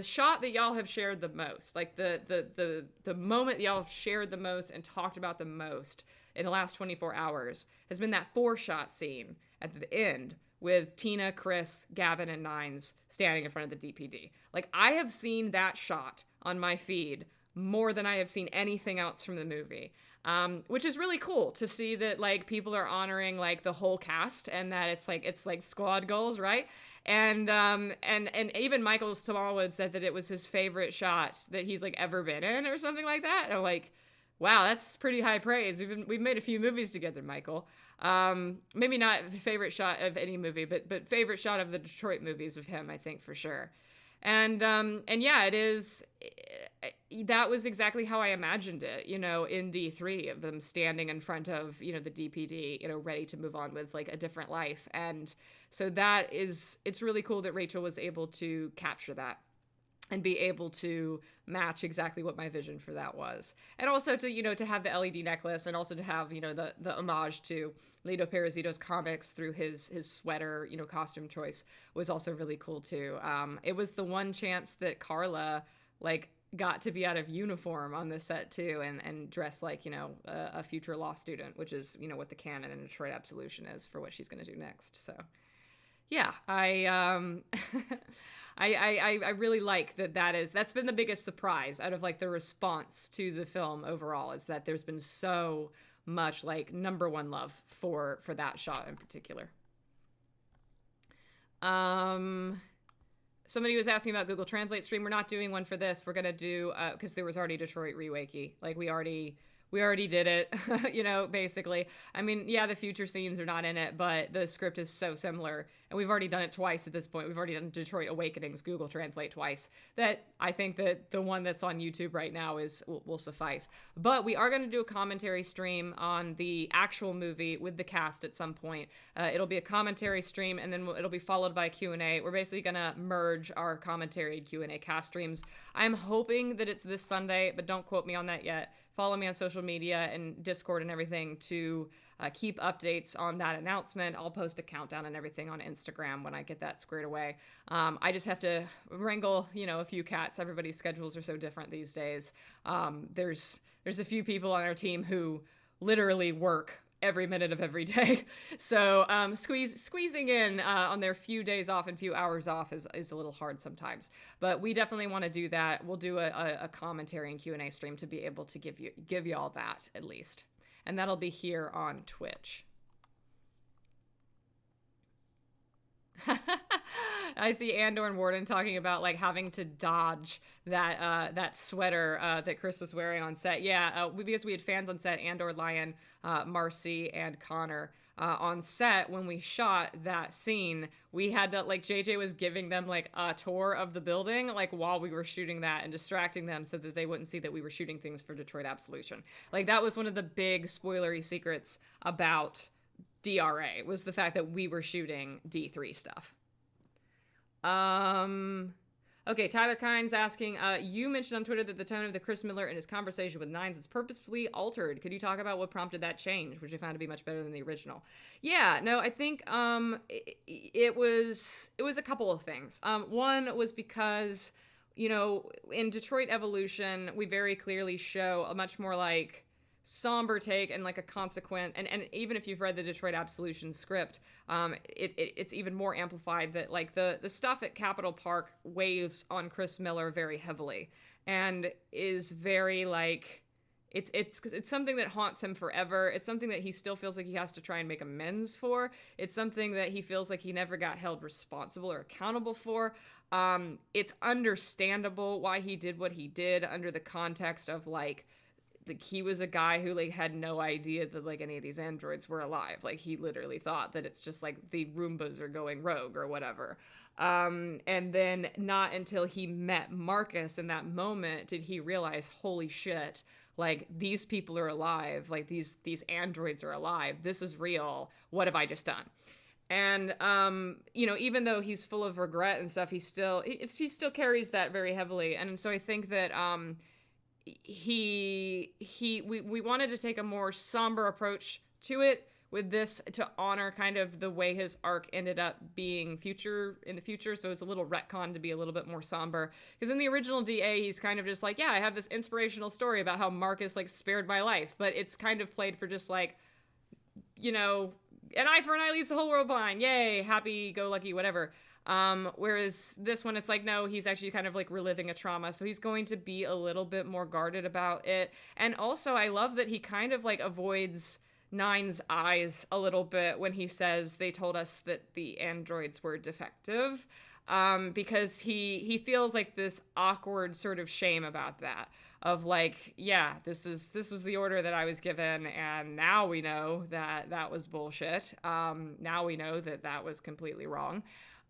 shot that y'all have shared the most, like the moment y'all have shared the most and talked about the most in the last 24 hours, has been that 4-shot scene at the end, with Tina, Chris, Gavin, and Nines standing in front of the DPD. Like, I have seen that shot on my feed more than I have seen anything else from the movie. Which is really cool to see that, like, people are honoring, like, the whole cast, and that it's like squad goals, right? And even Michael Smallwood said that it was his favorite shot that he's, like, ever been in, or something like that. And I'm like, wow, that's pretty high praise. We've made a few movies together, Michael. Maybe not favorite shot of any movie, but favorite shot of the Detroit movies of him, I think, for sure. And yeah, it is. That was exactly how I imagined it, in D3, of them standing in front of, the DPD, ready to move on with like a different life. And so it's really cool that Rachel was able to capture that and be able to match exactly what my vision for that was. And also to have the LED necklace, and also to have, the homage to Lito Perizito's comics through his sweater, costume choice, was also really cool too. It was the one chance that Carla, like, got to be out of uniform on the set too, and dress like, a future law student, which is, what the canon in Detroit Absolution is for what she's going to do next. So yeah, I really like that's been the biggest surprise out of like the response to the film overall, is that there's been so much like number one love for that shot in particular. Somebody was asking about Google Translate stream. We're not doing one for this. We're gonna do because there was already Detroit Reawakening. Like we already did it, basically. I mean, yeah, the future scenes are not in it, but the script is so similar. And we've already done it twice at this point. We've already done Detroit Awakening's Google Translate twice. That I think that the one that's on YouTube right now will suffice. But we are going to do a commentary stream on the actual movie with the cast at some point. It'll be a commentary stream, and then it'll be followed by a Q&A. We're basically going to merge our commentary and Q&A cast streams. I'm hoping that it's this Sunday, but don't quote me on that yet. Follow me on social media and Discord and everything to keep updates on that announcement. I'll post a countdown and everything on Instagram when I get that squared away. I just have to wrangle, a few cats. Everybody's schedules are so different these days. There's a few people on our team who literally work every minute of every day. So squeezing in on their few days off and few hours off is a little hard sometimes. But we definitely want to do that. We'll do a commentary and Q&A stream to be able to give you all that at least. And that'll be here on Twitch. I see Andor and Warden talking about like having to dodge that sweater that Chris was wearing on set. Yeah, because we had fans on set, Andor, Lion, Marcy, and Connor. On set when we shot that scene, we had to JJ was giving them like a tour of the building like while we were shooting that and distracting them so that they wouldn't see that we were shooting things for Detroit Absolution. Like that was one of the big spoilery secrets about DRA, was the fact that we were shooting D3 stuff. Okay, Tyler Kynes asking, you mentioned on Twitter that the tone of the Chris Miller in his conversation with Nines was purposefully altered. Could you talk about what prompted that change, which I found to be much better than the original? Yeah, no, I think it was a couple of things. One was because, in Detroit Evolution, we very clearly show a much more like somber take and like a consequent, and even if you've read the Detroit Absolution script, it's even more amplified that like the stuff at Capitol Park weighs on Chris Miller very heavily and is very like it's something that haunts him forever. It's something that he still feels like he has to try and make amends for. It's something that he feels like he never got held responsible or accountable for. It's understandable why he did what he did under the context of like he was a guy who like had no idea that like any of these androids were alive. Like he literally thought that it's just like the Roombas are going rogue or whatever. And then not until he met Marcus in that moment did he realize, holy shit, like these people are alive. Like these androids are alive. This is real. What have I just done? And, even though he's full of regret and stuff, he still carries that very heavily. And so I think that, we wanted to take a more somber approach to it with this to honor kind of the way his arc ended up being in the future. So it's a little retcon to be a little bit more somber, because in the original DA, he's kind of just like, yeah, I have this inspirational story about how Marcus like spared my life, but it's kind of played for just like, an eye for an eye leaves the whole world blind. Yay. Happy go lucky, whatever. Whereas this one, it's like, no, he's actually kind of like reliving a trauma. So he's going to be a little bit more guarded about it. And also I love that he kind of like avoids Nine's eyes a little bit when he says they told us that the androids were defective. Because he feels like this awkward sort of shame about that, of like, yeah, this was the order that I was given, and now we know that was bullshit. Now we know that was completely wrong.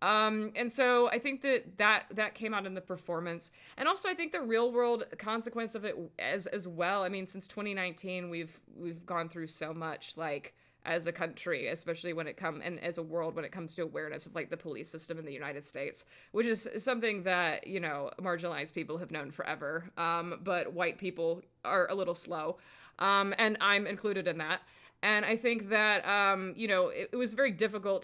And so I think that came out in the performance. And also I think the real world consequence of it as well. I mean, since 2019, we've gone through so much, like, as a country, especially and as a world when it comes to awareness of like the police system in the United States, which is something that, marginalized people have known forever. But white people are a little slow. And I'm included in that. And I think that, it was very difficult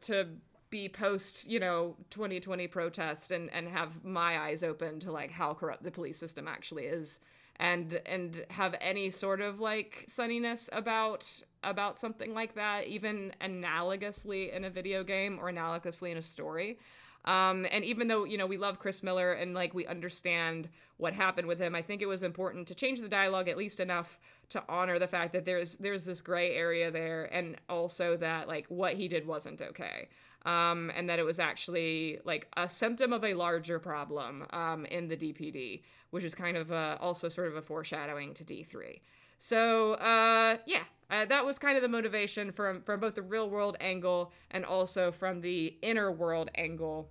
to be post 2020 protests and have my eyes open to like how corrupt the police system actually is, and have any sort of like sunniness about something like that, even analogously in a video game or analogously in a story. And even though, we love Chris Miller and like we understand what happened with him, I think it was important to change the dialogue at least enough to honor the fact that there's this gray area there, and also that like what he did wasn't okay. And that it was actually like a symptom of a larger problem in the DPD, which is kind of also sort of a foreshadowing to D3. So that was kind of the motivation from both the real world angle and also from the inner world angle.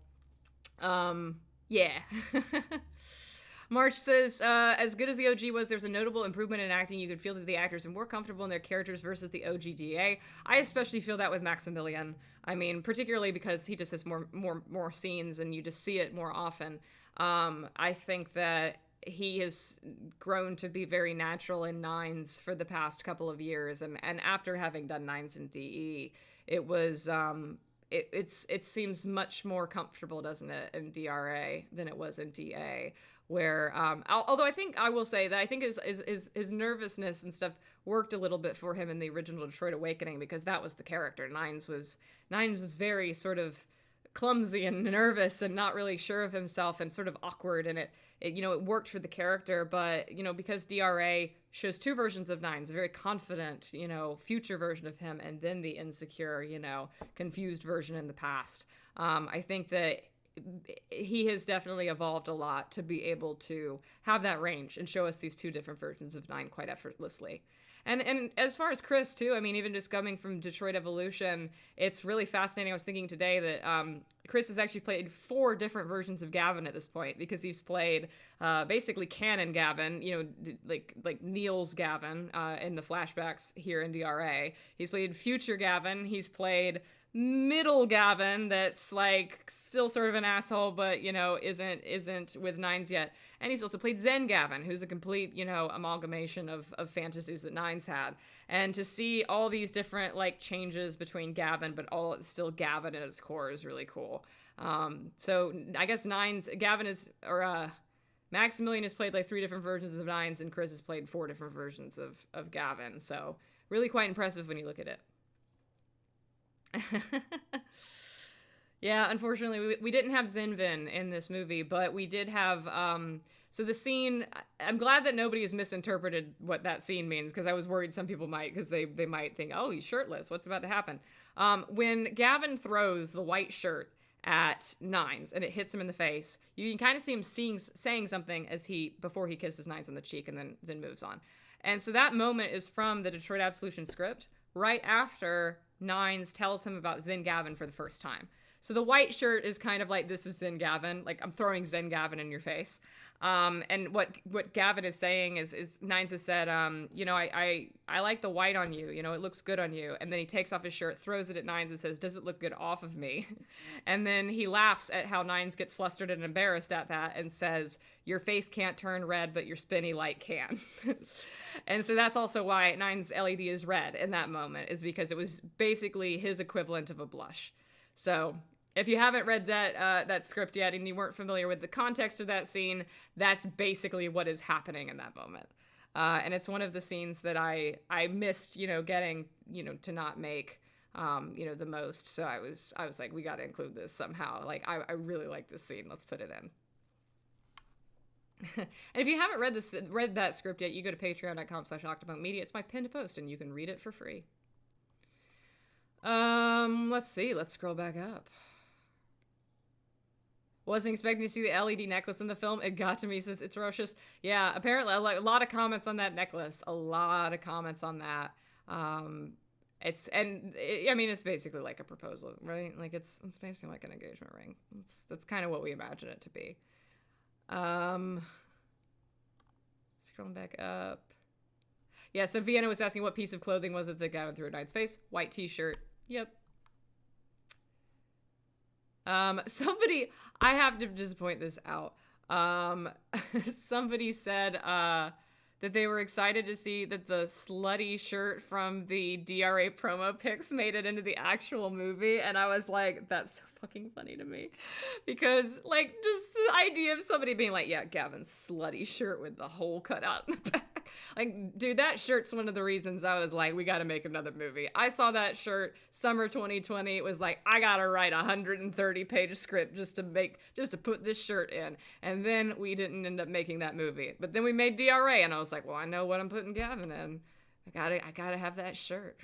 March says, as good as the OG was, there's a notable improvement in acting. You could feel that the actors are more comfortable in their characters versus the OG DA. I especially feel that with Maximilian. I mean, particularly because he just has more scenes and you just see it more often. I think that he has grown to be very natural in Nines for the past couple of years. And after having done Nines in DE, it was, it seems much more comfortable, doesn't it, in DRA than it was in DA, where although I will say that I think his nervousness and stuff worked a little bit for him in the original Detroit Awakening, because that was the character. Nines was very sort of clumsy and nervous and not really sure of himself and sort of awkward, and it worked for the character. But because DRA shows two versions of Nines, a very confident future version of him, and then the insecure confused version in the past, I think that he has definitely evolved a lot to be able to have that range and show us these two different versions of Nine quite effortlessly. And as far as Chris, too, I mean, even just coming from Detroit Evolution, it's really fascinating. I was thinking today that Chris has actually played 4 different versions of Gavin at this point, because he's played basically canon Gavin, like Neil's Gavin in the flashbacks here in DRA. He's played future Gavin. He's played middle Gavin that's like still sort of an asshole, but isn't with Nines yet. And he's also played Zen Gavin, who's a complete amalgamation of fantasies that Nines had. And to see all these different like changes between Gavin, but all still Gavin at its core, is really cool. So I guess Maximilian has played like 3 different versions of Nines, and Chris has played 4 different versions of Gavin. So really quite impressive when you look at it. Yeah, unfortunately, we didn't have Zinvin in this movie, but we did have, so the scene, I'm glad that nobody has misinterpreted what that scene means, because I was worried some people might, because they might think, oh, he's shirtless, what's about to happen? When Gavin throws the white shirt at Nines and it hits him in the face, you can kind of see him saying something before he kisses Nines on the cheek and then moves on. And so that moment is from the Detroit Absolution script, right after Nines tells him about Zen Gavin for the first time. So the white shirt is kind of like, this is Zen Gavin, like I'm throwing Zen Gavin in your face. And what Gavin is saying is Nines has said, I like the white on you, it looks good on you. And then he takes off his shirt, throws it at Nines and says, does it look good off of me? And then he laughs at how Nines gets flustered and embarrassed at that and says, your face can't turn red, but your spinny light can. And so that's also why Nines' LED is red in that moment, is because it was basically his equivalent of a blush. So if you haven't read that script yet and you weren't familiar with the context of that scene, that's basically what is happening in that moment. And it's one of the scenes that I missed, getting, to not make, the most. So I was like, we got to include this somehow. Like, I really like this scene. Let's put it in. And if you haven't read that script yet, you go to patreon.com/octopunkmedia. It's my pinned post and you can read it for free. Let's see. Let's scroll back up. Wasn't expecting to see the LED necklace in the film. It got to me, says It's Ferocious. Yeah, apparently a lot of comments on that necklace. A lot of comments on that. It's basically like a proposal, right? Like it's basically like an engagement ring. That's kind of what we imagine it to be. Scrolling back up. Yeah, so Vienna was asking what piece of clothing was it that Gavin threw at Knight's face. White t-shirt. Yep. Somebody, I have to just point this out. Somebody said that they were excited to see that the slutty shirt from the DRA promo pics made it into the actual movie, and I was like, that's so fucking funny to me, because like just the idea of somebody being like, yeah, Gavin's slutty shirt with the hole cut out in the back. Like, dude, that shirt's one of the reasons I was like, we got to make another movie. I saw that shirt summer 2020. It was like, I got to write a 130-page script just to put this shirt in. And then we didn't end up making that movie. But then we made DRA, and I was like, well, I know what I'm putting Gavin in. I gotta have that shirt.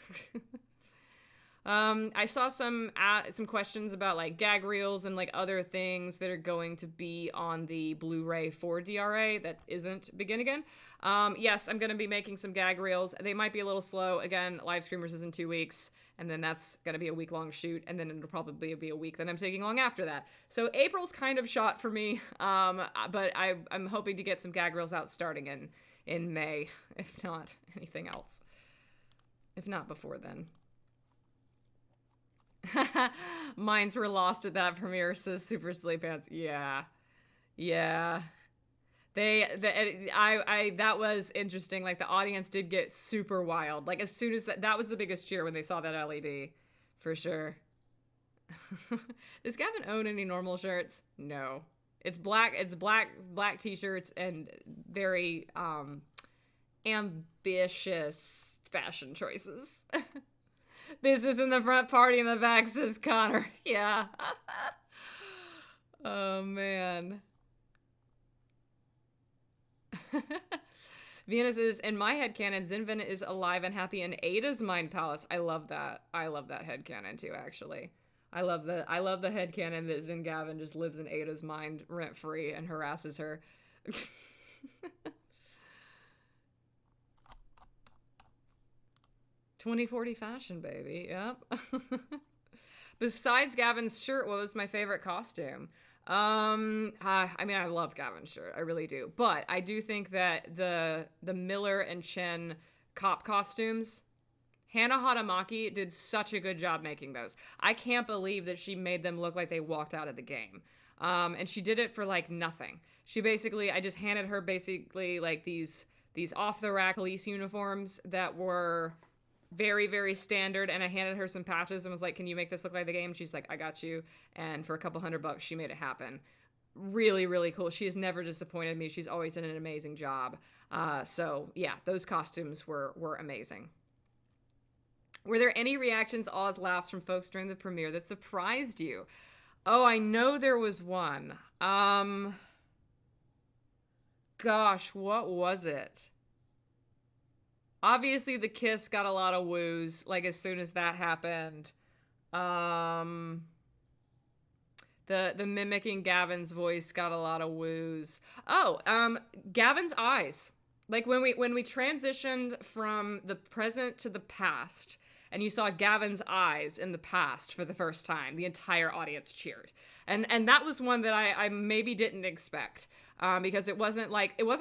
I saw some questions about like gag reels and like other things that are going to be on the Blu-ray for DRA that isn't Begin Again. Yes, I'm going to be making some gag reels. They might be a little slow. Again, Live Screamers is in 2 weeks, and then that's going to be a week-long shoot, and then it'll probably be a week that I'm taking long after that. So April's kind of shot for me, but I'm hoping to get some gag reels out starting in May, if not anything else. If not before then. Minds were lost at that premiere, says Super Silly Pants. Yeah. That was interesting. Like, the audience did get super wild. Like, as soon as that was the biggest cheer when they saw that LED, for sure. Does Gavin own any normal shirts? No. It's black t-shirts and very ambitious fashion choices. Business in the front, party in the back, says Connor. Yeah. Oh, man. Vienna says, in my headcanon, Zinvin is alive and happy in Ada's mind palace. I love that. I love that headcanon too, actually. I love the headcanon that Zin Gavin just lives in Ada's mind rent-free and harasses her. 2040 fashion, baby. Yep. Besides Gavin's shirt, what was my favorite costume? I mean, I love Gavin's shirt. I really do. But I do think that the Miller and Chen cop costumes, Hannah Hatamaki did such a good job making those. I can't believe that she made them look like they walked out of the game. And she did it for like nothing. I just handed her basically like these off-the-rack police uniforms that were very, very standard, and I handed her some patches and was like, can you make this look like the game? She's like, I got you. And for a couple $100, she made it happen. Really, really cool. She has never disappointed me. She's always done an amazing job. So yeah, those costumes were amazing. Were there any reactions, awes, laughs from folks during the premiere that surprised you? Oh, I know there was one. Gosh, what was it? Obviously, the kiss got a lot of woos, like, as soon as that happened. The mimicking Gavin's voice got a lot of woos. Oh, Gavin's eyes. Like, when we transitioned from the present to the past, and you saw Gavin's eyes in the past for the first time, the entire audience cheered. And that was one that I maybe didn't expect. Because it wasn't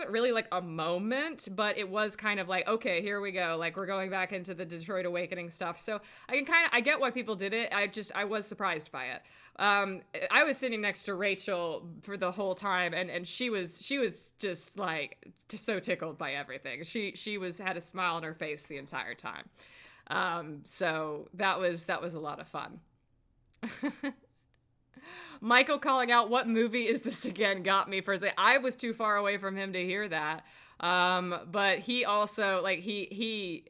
really like a moment, but it was kind of like, okay, here we go. Like, we're going back into the Detroit Awakening stuff. So I get why people did it. I was surprised by it. I was sitting next to Rachel for the whole time, and she was just like so tickled by everything. She had a smile on her face the entire time. So that was a lot of fun. Michael calling out, what movie is this again, got me for a second. I was too far away from him to hear that. But he also, like, he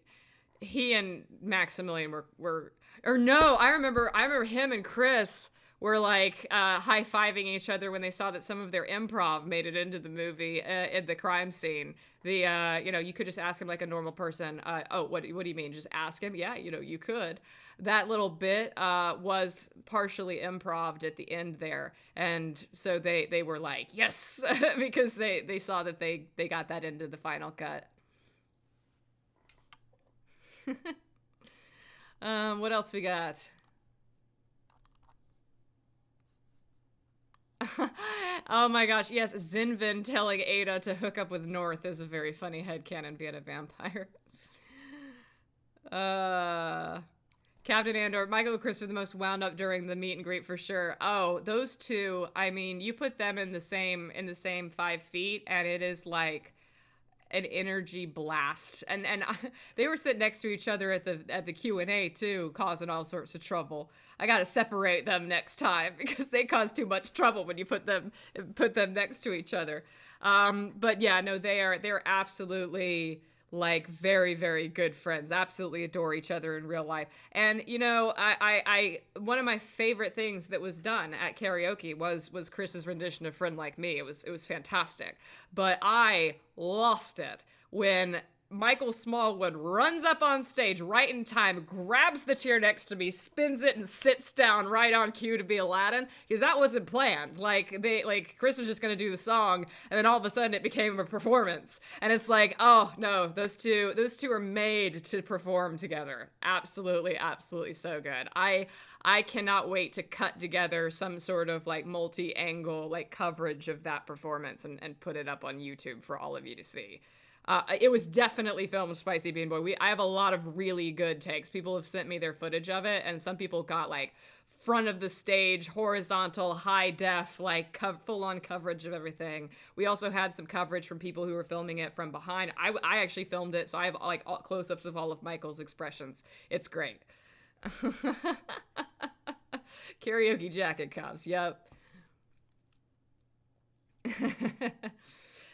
and Maximilian were no, I remember him and Chris were like high-fiving each other when they saw that some of their improv made it into the movie in the crime scene. You could just ask him like a normal person. What do you mean? Just ask him? Yeah, you could. That little bit was partially improv'd at the end there. And so they were like, yes, because they saw that they got that into the final cut. What else we got? Oh my gosh, yes, Zinvin telling Ada to hook up with North is a very funny headcanon being a vampire. Captain Andor, Michael and Chris were the most wound up during the meet and greet for sure. Oh, those two, I mean, you put them in the same 5 feet and it is like an energy blast. And they were sitting next to each other at the Q&A too, causing all sorts of trouble. I gotta separate them next time because they cause too much trouble when you put them next to each other. But yeah, no, they're absolutely like very, very good friends, absolutely adore each other in real life. And you know, one of my favorite things that was done at karaoke was Chris's rendition of Friend Like Me. It was fantastic. But I lost it when Michael Smallwood runs up on stage right in time, grabs the chair next to me, spins it, and sits down right on cue to be Aladdin, because that wasn't planned. Like Chris was just gonna do the song, and then all of a sudden it became a performance, and it's like, oh no, those two are made to perform together. Absolutely, absolutely so good. I cannot wait to cut together some sort of like multi-angle like coverage of that performance and put it up on YouTube for all of you to see. It was definitely filmed Spicy Bean Boy. I have a lot of really good takes. People have sent me their footage of it, and some people got like front of the stage, horizontal, high def, like full on coverage of everything. We also had some coverage from people who were filming it from behind. I actually filmed it, so I have like close ups of all of Michael's expressions. It's great. Karaoke jacket cops. Yep.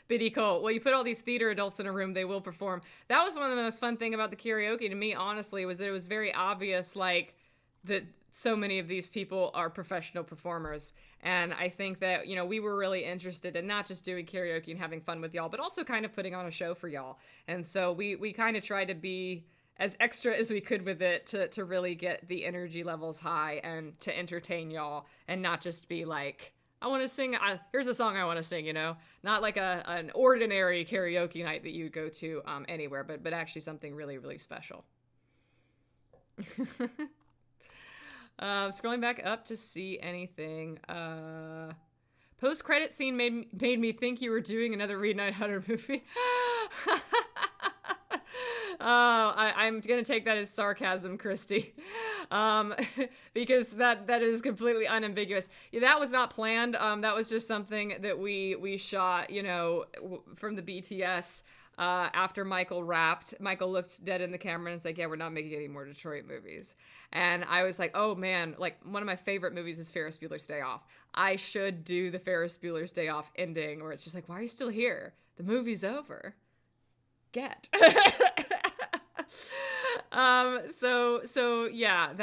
Biddy Cole, well, you put all these theater adults in a room, they will perform. That was one of the most fun thing about the karaoke to me, honestly, was that it was very obvious, like, that so many of these people are professional performers. And I think that, you know, we were really interested in not just doing karaoke and having fun with y'all, but also kind of putting on a show for y'all. And so we kind of tried to be as extra as we could with it to really get the energy levels high and to entertain y'all and not just be like, I want to sing, here's a song I want to sing, you know? Not like an ordinary karaoke night that you go to anywhere, but actually something really, really special. Scrolling back up to see anything. Post-credit scene made me think you were doing another Reed 900 movie. Oh, I'm gonna take that as sarcasm, Christy, because that is completely unambiguous. Yeah, that was not planned. That was just something that we shot, you know, from the BTS. After Michael rapped, Michael looked dead in the camera and was like, "Yeah, we're not making any more Detroit movies." And I was like, "Oh man, like one of my favorite movies is Ferris Bueller's Day Off. I should do the Ferris Bueller's Day Off ending, where it's just like, why are you still here? The movie's over. Get." So yeah,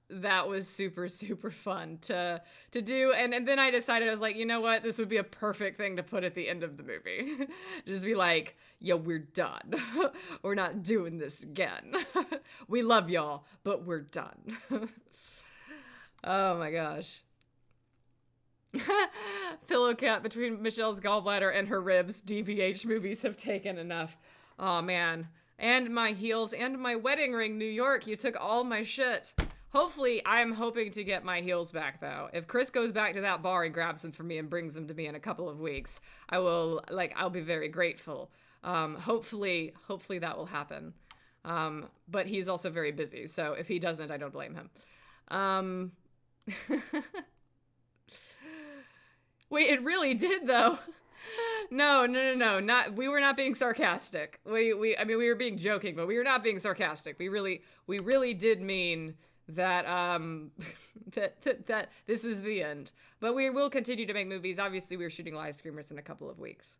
that was super, super fun to do. And then I decided, I was like, you know what? This would be a perfect thing to put at the end of the movie. Just be like, yo, we're done. We're not doing this again. We love y'all, but we're done. Oh my gosh. Pillow cat between Michelle's gallbladder and her ribs. DBH movies have taken enough. Oh man. And my heels and my wedding ring, New York. You took all my shit. Hopefully, I'm hoping to get my heels back, though. If Chris goes back to that bar and grabs them for me and brings them to me in a couple of weeks, I'll be very grateful. Hopefully that will happen. But he's also very busy, so if he doesn't, I don't blame him. Wait, it really did, though. No. Not, we were not being sarcastic. I mean, we were being joking, but we were not being sarcastic. We really did mean that, that this is the end. But we will continue to make movies. Obviously, we're shooting live screamers in a couple of weeks.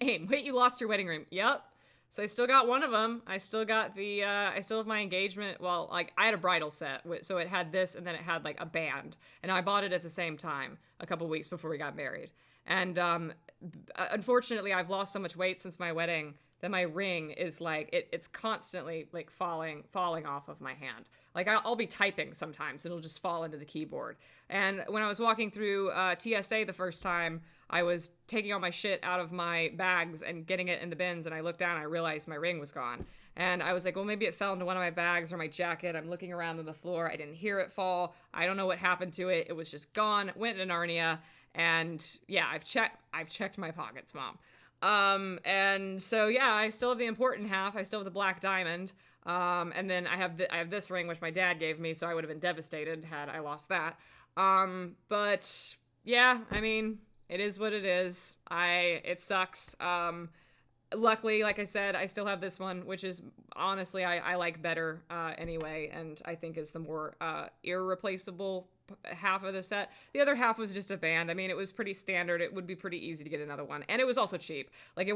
Hey, wait, you lost your wedding ring. Yep. So I still got one of them. I still got I still have my engagement. Well, like I had a bridal set, so it had this and then it had like a band. And I bought it at the same time a couple weeks before we got married. And unfortunately, I've lost so much weight since my wedding that my ring is like, it's constantly like falling off of my hand. Like I'll be typing sometimes, it'll just fall into the keyboard. And when I was walking through TSA the first time, I was taking all my shit out of my bags and getting it in the bins, and I looked down and I realized my ring was gone. And I was like, well, maybe it fell into one of my bags or my jacket. I'm looking around on the floor. I didn't hear it fall. I don't know what happened to it. It was just gone, went to Narnia. And yeah, I've checked my pockets, Mom. And so yeah, I still have the important half. I still have the black diamond. And then I have this ring, which my dad gave me, so I would have been devastated had I lost that. But yeah, I mean, it is what it is. It sucks. Luckily, like I said, I still have this one, which is honestly, I like better, anyway. And I think is the more, irreplaceable half of the set. The other half was just a band. I mean, it was pretty standard. It would be pretty easy to get another one. And it was also cheap. Like,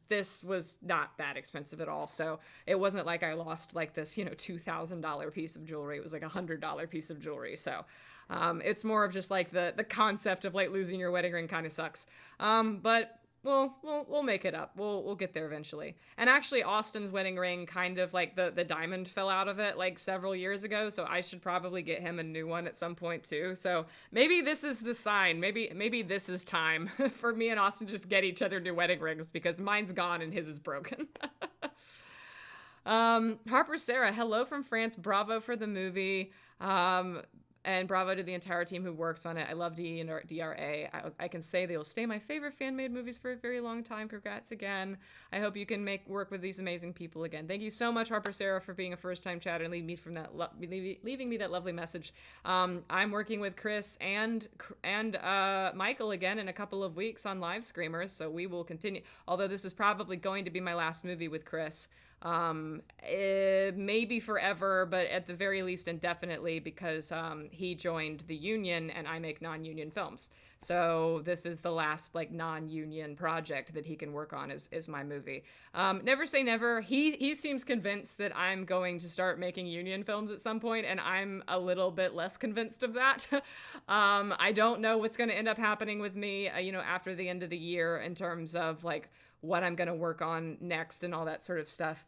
this was not that expensive at all. So it wasn't like I lost like this, $2,000 piece of jewelry. It was like $100 piece of jewelry. So it's more of just like the concept of like losing your wedding ring kind of sucks. But we'll make it up. We'll get there eventually. And actually, Austin's wedding ring kind of like the diamond fell out of it like several years ago. So I should probably get him a new one at some point too. So maybe this is the sign. Maybe this is time for me and Austin to just get each other new wedding rings, because mine's gone and his is broken. Harper Sarah, hello from France. Bravo for the movie. And bravo to the entire team who works on it. I love DE and DRA. I can say they will stay my favorite fan-made movies for a very long time. Congrats again. I hope you can work with these amazing people again. Thank you so much, Harper Sarah, for being a first-time chatter and leaving me that lovely message. I'm working with Chris and Michael again in a couple of weeks on Live Screamers, so we will continue. Although this is probably going to be my last movie with Chris. Maybe forever, but at the very least indefinitely, because he joined the union and I make non-union films. So this is the last like non-union project that he can work on is my movie. Never say never. He seems convinced that I'm going to start making union films at some point, and I'm a little bit less convinced of that. I don't know what's going to end up happening with me, after the end of the year in terms of like what I'm going to work on next and all that sort of stuff.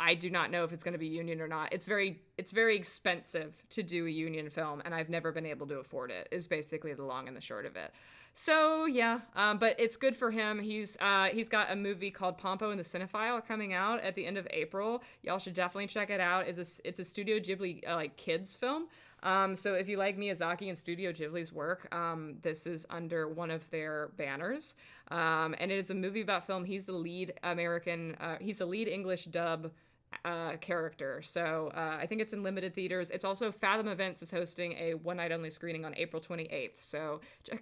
I do not know if it's going to be union or not. It's very expensive to do a union film, and I've never been able to afford it, is basically the long and the short of it. So yeah, but it's good for him. He's got a movie called Pompo and the Cinephile coming out at the end of April. Y'all should definitely check it out. It's a Studio Ghibli like kids film. So if you like Miyazaki and Studio Ghibli's work, this is under one of their banners. And it is a movie about film. He's the lead English dub character. So I think it's in limited theaters. It's also Fathom Events is hosting a one-night only screening on April 28th. So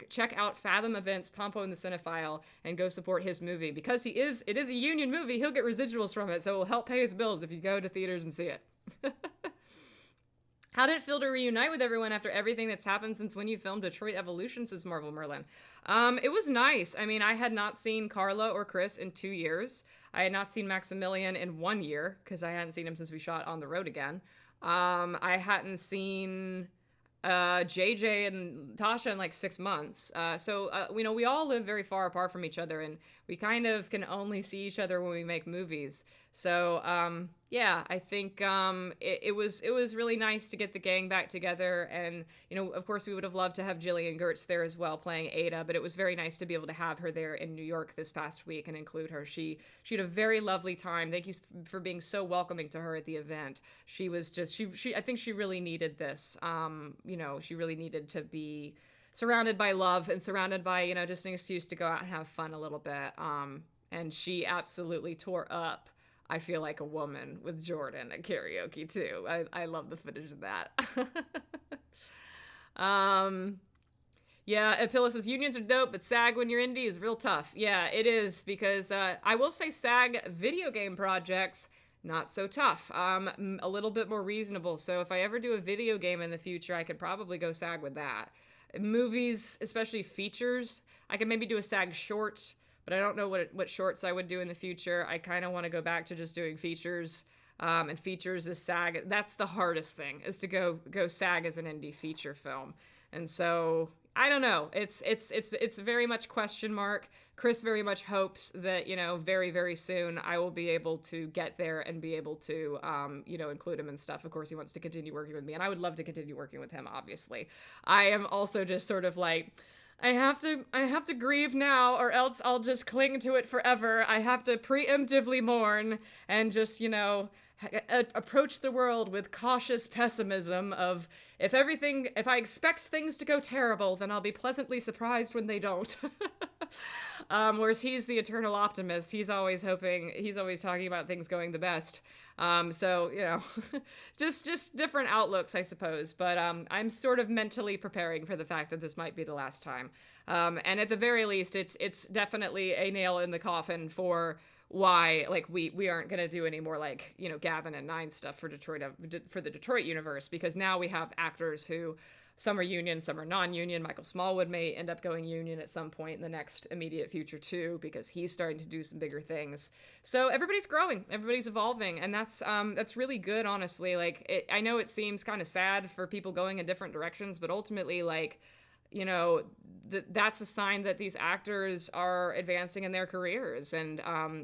check out Fathom Events, Pompo and the Cinephile, and go support his movie. Because it is a union movie, he'll get residuals from it, so it will help pay his bills if you go to theaters and see it. How did it feel to reunite with everyone after everything that's happened since when you filmed Detroit Evolution, says Marvel Merlin? It was nice. I mean, I had not seen Carla or Chris in 2 years. I had not seen Maximilian in 1 year, because I hadn't seen him since we shot On the Road Again. I hadn't seen JJ and Tasha in like 6 months. So we all live very far apart from each other, and we kind of can only see each other when we make movies. So, yeah, I think it was really nice to get the gang back together. And, of course, we would have loved to have Jillian Gertz there as well playing Ada, but it was very nice to be able to have her there in New York this past week and include her. She had a very lovely time. Thank you for being so welcoming to her at the event. She was just, I think she really needed this. She really needed to be surrounded by love and surrounded by, just an excuse to go out and have fun a little bit. And she absolutely tore up I Feel Like a Woman with Jordan at karaoke too. I love the footage of that. Yeah, Apilla says unions are dope, but SAG when you're indie is real tough. Yeah, it is, because I will say SAG video game projects, not so tough. A little bit more reasonable. So if I ever do a video game in the future, I could probably go SAG with that. Movies, especially features, I could maybe do a SAG short, but I don't know what shorts I would do in the future. I kind of want to go back to just doing features. And features is SAG. That's the hardest thing, is to go SAG as an indie feature film. And so I don't know. It's very much question mark. Chris very much hopes that, very, very soon I will be able to get there and be able to, include him and stuff. Of course, he wants to continue working with me, and I would love to continue working with him, obviously. I am also just sort of like, I have to grieve now, or else I'll just cling to it forever. I have to preemptively mourn and just, approach the world with cautious pessimism of if I expect things to go terrible, then I'll be pleasantly surprised when they don't. Whereas he's the eternal optimist. He's always talking about things going the best. So, just different outlooks, I suppose. But I'm sort of mentally preparing for the fact that this might be the last time. And at the very least, it's definitely a nail in the coffin for why like we aren't going to do any more like, you know, Gavin and Nine stuff for for the Detroit universe, because now we have actors who, some are union, some are non-union. Michael Smallwood may end up going union at some point in the next immediate future too, because he's starting to do some bigger things. So everybody's growing, everybody's evolving, and that's really good, honestly. Like, I know it seems kind of sad for people going in different directions, but ultimately, like, you know, that's a sign that these actors are advancing in their careers. And,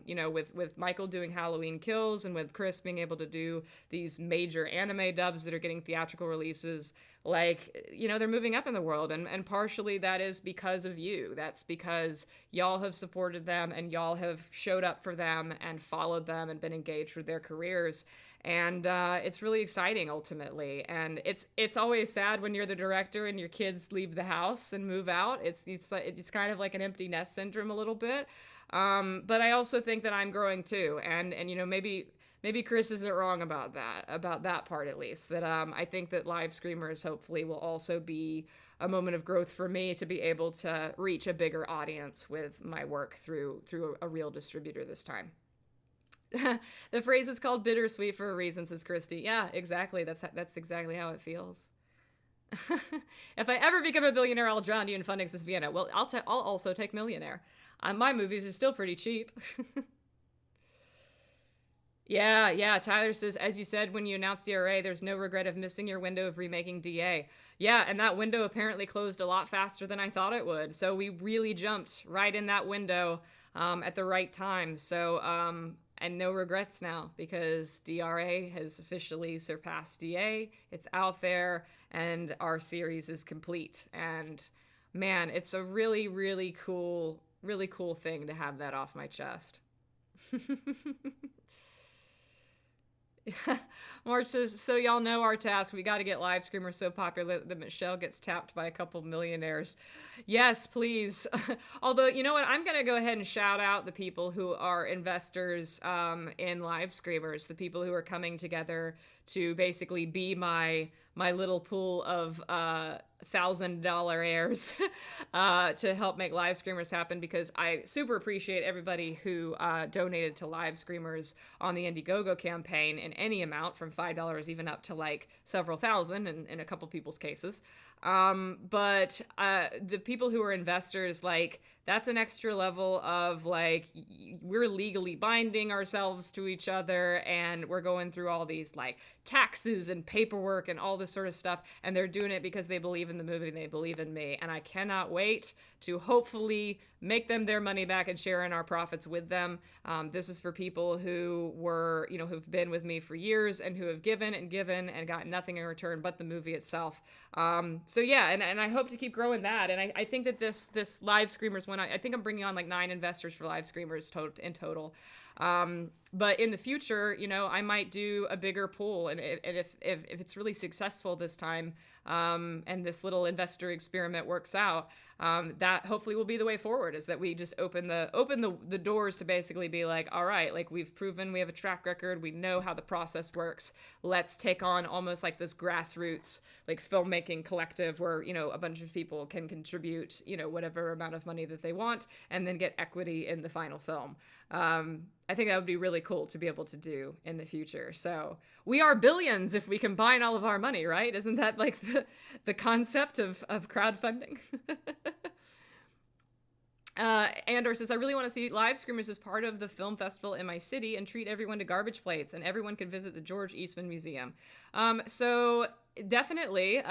you know, with Michael doing Halloween Kills, and with Chris being able to do these major anime dubs that are getting theatrical releases, like, you know, they're moving up in the world. And partially that is because of you. That's because y'all have supported them, and y'all have showed up for them and followed them and been engaged with their careers. And it's really exciting, ultimately. And it's always sad when you're the director and your kids leave the house and move out. It's kind of like an empty nest syndrome a little bit. But I also think that I'm growing too. And you know, maybe Chris isn't wrong about that part, at least. That I think that Live Screamers hopefully will also be a moment of growth for me, to be able to reach a bigger audience with my work through a real distributor this time. The phrase is called bittersweet for a reason, says Christy. Yeah, exactly. That's exactly how it feels. If I ever become a billionaire, I'll drown you in funding, says Vienna. Well, I'll also take millionaire. My movies are still pretty cheap. Yeah. Tyler says, as you said when you announced DRA, there's no regret of missing your window of remaking DA. Yeah, and that window apparently closed a lot faster than I thought it would. So we really jumped right in that window at the right time. So, and no regrets now, because DRA has officially surpassed DA. It's out there, and our series is complete. And man, it's a really, really cool thing to have that off my chest. March says, so y'all know our task. We got to get Live Screamers so popular that Michelle gets tapped by a couple millionaires. Yes, please. Although, you know what? I'm going to go ahead and shout out the people who are investors in Live Screamers, the people who are coming together to basically be my little pool of $1,000 heirs to help make Live Screamers happen, because I super appreciate everybody who donated to Live Screamers on the Indiegogo campaign in any amount, from $5 even up to like several thousand in a couple people's cases. But the people who are investors, like, that's an extra level of like, we're legally binding ourselves to each other, and we're going through all these like taxes and paperwork and all this sort of stuff, and they're doing it because they believe in the movie and they believe in me, and I cannot wait to hopefully make them their money back and share in our profits with them. This is for people who were, you know, who've been with me for years and who have given and got nothing in return but the movie itself. So yeah, and I hope to keep growing that. And I think that this Live Screamers one, I think I'm bringing on like 9 investors for Live Screamers in total. But in the future, you know, I might do a bigger pool, and if it's really successful this time, and this little investor experiment works out, that hopefully will be the way forward, is that we just open the doors to basically be like, all right, like, we've proven we have a track record, we know how the process works, let's take on almost like this grassroots like filmmaking collective where, you know, a bunch of people can contribute, you know, whatever amount of money that they want, and then get equity in the final film. I think that would be really cool to be able to do in the future. So we are billions if we combine all of our money, right? Isn't that like the concept of crowdfunding? Andor says, I really want to see Live Screamers as part of the film festival in my city and treat everyone to garbage plates, and everyone can visit the George Eastman Museum. So definitely,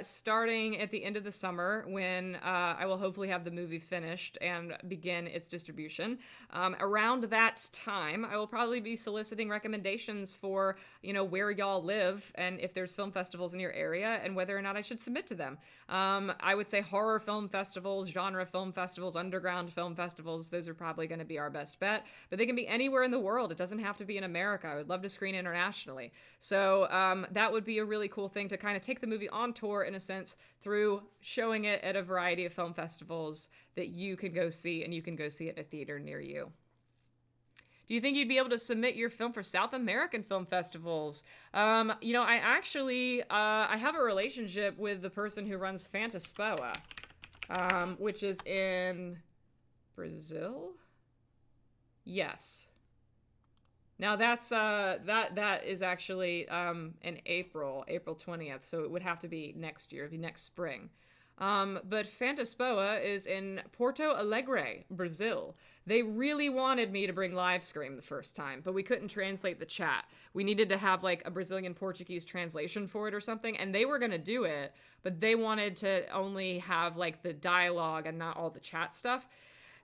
starting at the end of the summer, when I will hopefully have the movie finished and begin its distribution. Around that time, I will probably be soliciting recommendations for, you know, where y'all live and if there's film festivals in your area and whether or not I should submit to them. I would say horror film festivals, genre film festivals, underground film festivals, those are probably going to be our best bet, but they can be anywhere in the world. It doesn't have to be in America. I would love to screen internationally. So that would be a really cool thing to kind of take the movie on tour, in a sense, through showing it at a variety of film festivals that you can go see, and you can go see it in a theater near you. Do you think you'd be able to submit your film for South American film festivals? You know, I actually, I have a relationship with the person who runs Fantaspoa, which is in Brazil? Yes. Now that is actually in April 20th, so it would have to be next year, it'd be next spring. But Fantaspoa is in Porto Alegre, Brazil. They really wanted me to bring live scream the first time, but we couldn't translate the chat. We needed to have like a Brazilian Portuguese translation for it or something, and they were gonna do it, but they wanted to only have like the dialogue and not all the chat stuff.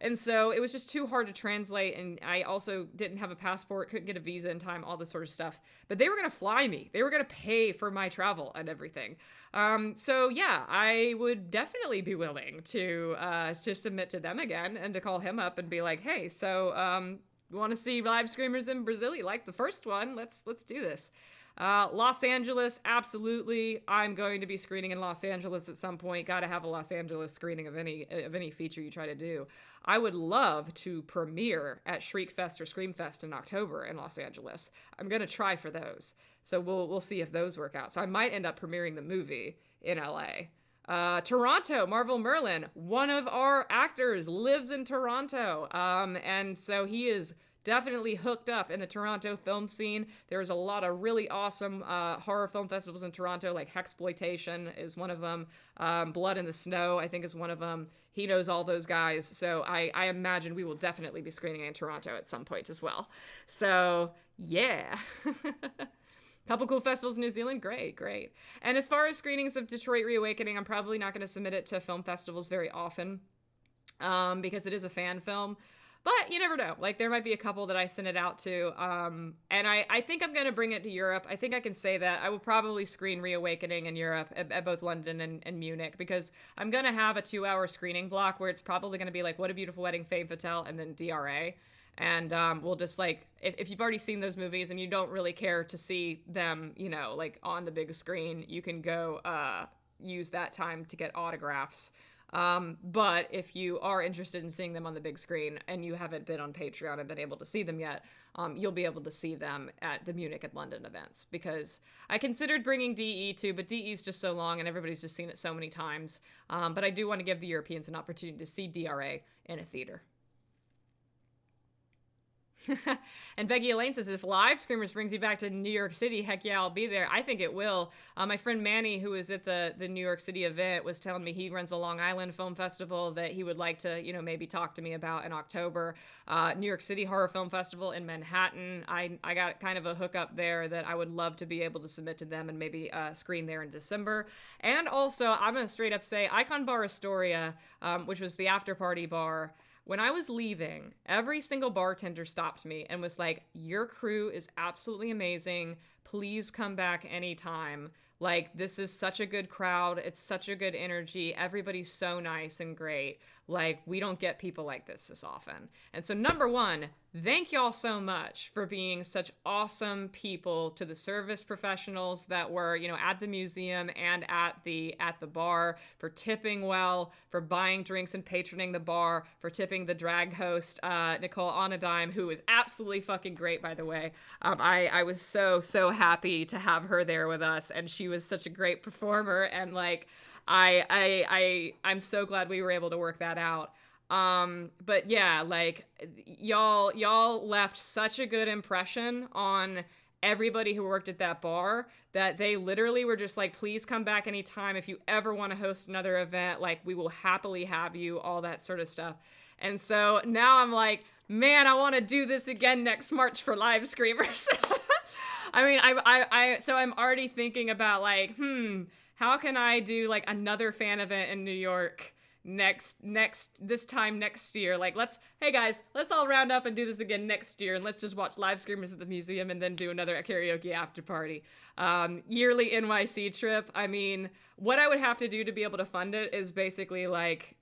And so it was just too hard to translate, and I also didn't have a passport, couldn't get a visa in time, all this sort of stuff. But they were going to fly me. They were going to pay for my travel and everything. So yeah, I would definitely be willing to submit to them again and to call him up and be like, hey, so you want to see live screamers in Brazil? You like the first one? Let's do this. Los Angeles, absolutely. I'm going to be screening in Los Angeles at some point. Got to have a Los Angeles screening of any feature you try to do. I would love to premiere at Shriekfest or Screamfest in October in Los Angeles. I'm going to try for those. So we'll see if those work out. So I might end up premiering the movie in LA. Toronto, Marvel Merlin, one of our actors lives in Toronto. And so he is definitely hooked up in the Toronto film scene. There's a lot of really awesome horror film festivals in Toronto, like Hexploitation is one of them. Blood in the Snow, I think, is one of them. He knows all those guys, so I imagine we will definitely be screening in Toronto at some point as well. So, yeah. Couple cool festivals in New Zealand, great. And as far as screenings of Detroit Reawakening, I'm probably not going to submit it to film festivals very often because it is a fan film. But you never know. Like, there might be a couple that I send it out to. And I think I'm going to bring it to Europe. I think I can say that. I will probably screen Reawakening in Europe at both London and Munich, because I'm going to have a 2-hour screening block where it's probably going to be like What a Beautiful Wedding, Femme Fatale, and then DRA. And we'll just, like, if you've already seen those movies and you don't really care to see them, you know, like, on the big screen, you can go use that time to get autographs. But if you are interested in seeing them on the big screen and you haven't been on Patreon and been able to see them yet, you'll be able to see them at the Munich and London events, because I considered bringing DE too, but DE is just so long and everybody's just seen it so many times. But I do want to give the Europeans an opportunity to see DRA in a theater. And Becky Elaine says, if Live Screamers brings you back to New York City, heck yeah, I'll be there. I think it will. My friend Manny, who was at the New York City event, was telling me he runs a Long Island Film Festival that he would like to, you know, maybe talk to me about in October. New York City Horror Film Festival in Manhattan. I got kind of a hookup there that I would love to be able to submit to them and maybe screen there in December. And also, I'm going to straight up say Icon Bar Astoria, which was the after party bar. When I was leaving, every single bartender stopped me and was like, your crew is absolutely amazing. Please come back anytime. Like, this is such a good crowd. It's such a good energy. Everybody's so nice and great. Like, we don't get people like this often. And so, number one, thank y'all so much for being such awesome people to the service professionals that were, you know, at the museum and at the bar, for tipping well, for buying drinks and patroning the bar, for tipping the drag host, Nicole on a dime, who is absolutely fucking great, by the way. I was so happy to have her there with us, and she was such a great performer, and like, I'm so glad we were able to work that out. But yeah, like, y'all left such a good impression on everybody who worked at that bar that they literally were just like, please come back anytime. If you ever want to host another event, like, we will happily have you, all that sort of stuff. And so now I'm like, man, I want to do this again next March for Live Screamers. I mean, so I'm already thinking about like, how can I do like another fan event in New York this time next year? Like, hey guys, let's all round up and do this again next year, and let's just watch Live Screamers at the museum and then do another karaoke after party. Yearly NYC trip. I mean, what I would have to do to be able to fund it is basically like,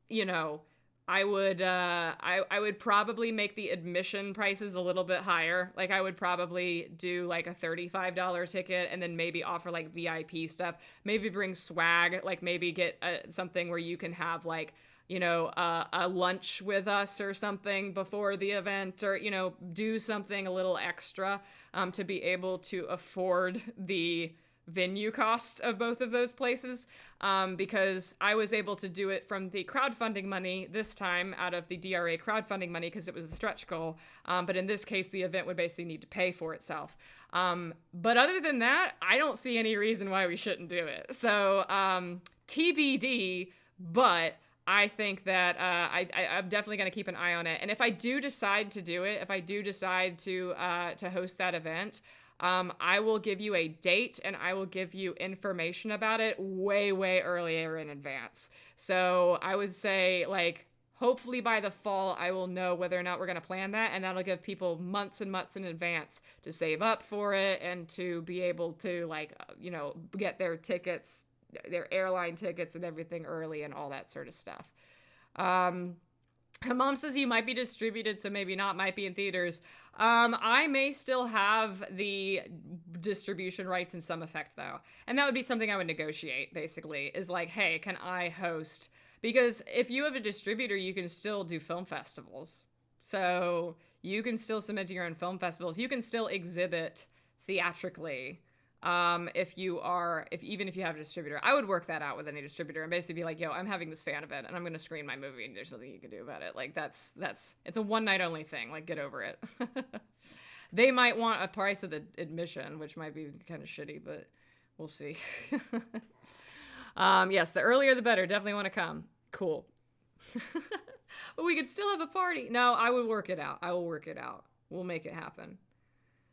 you know, I would probably make the admission prices a little bit higher. Like, I would probably do like a $35 ticket and then maybe offer like VIP stuff. Maybe bring swag, like maybe get something where you can have like, you know, a lunch with us or something before the event, or, you know, do something a little extra to be able to afford the venue costs of both of those places, because I was able to do it from the crowdfunding money this time, out of the DRA crowdfunding money, because it was a stretch goal. But in this case, the event would basically need to pay for itself. But other than that, I don't see any reason why we shouldn't do it. So TBD, but I think that I'm definitely going to keep an eye on it. And if I do decide to do it, if I do decide to host that event, I will give you a date and I will give you information about it way, way earlier in advance. So I would say, like, hopefully by the fall, I will know whether or not we're going to plan that. And that'll give people months and months in advance to save up for it and to be able to, like, get their tickets, their airline tickets and everything early and all that sort of stuff. Mom says you might be distributed, so maybe not, might be in theaters. I may still have the distribution rights in some effect, though. And that would be something I would negotiate, basically, is like, hey, can I host? Because if you have a distributor, you can still do film festivals. So you can still submit to your own film festivals. You can still exhibit theatrically. Even if you have a distributor. I would work that out with any distributor and basically be like, yo, I'm having this fan event and I'm going to screen my movie and there's nothing you can do about it. Like, it's a one night only thing. Like, get over it. They might want a price of the admission, which might be kind of shitty, but we'll see. Yes, the earlier the better. Definitely want to come. Cool. But we could still have a party. No, I would work it out. I will work it out. We'll make it happen.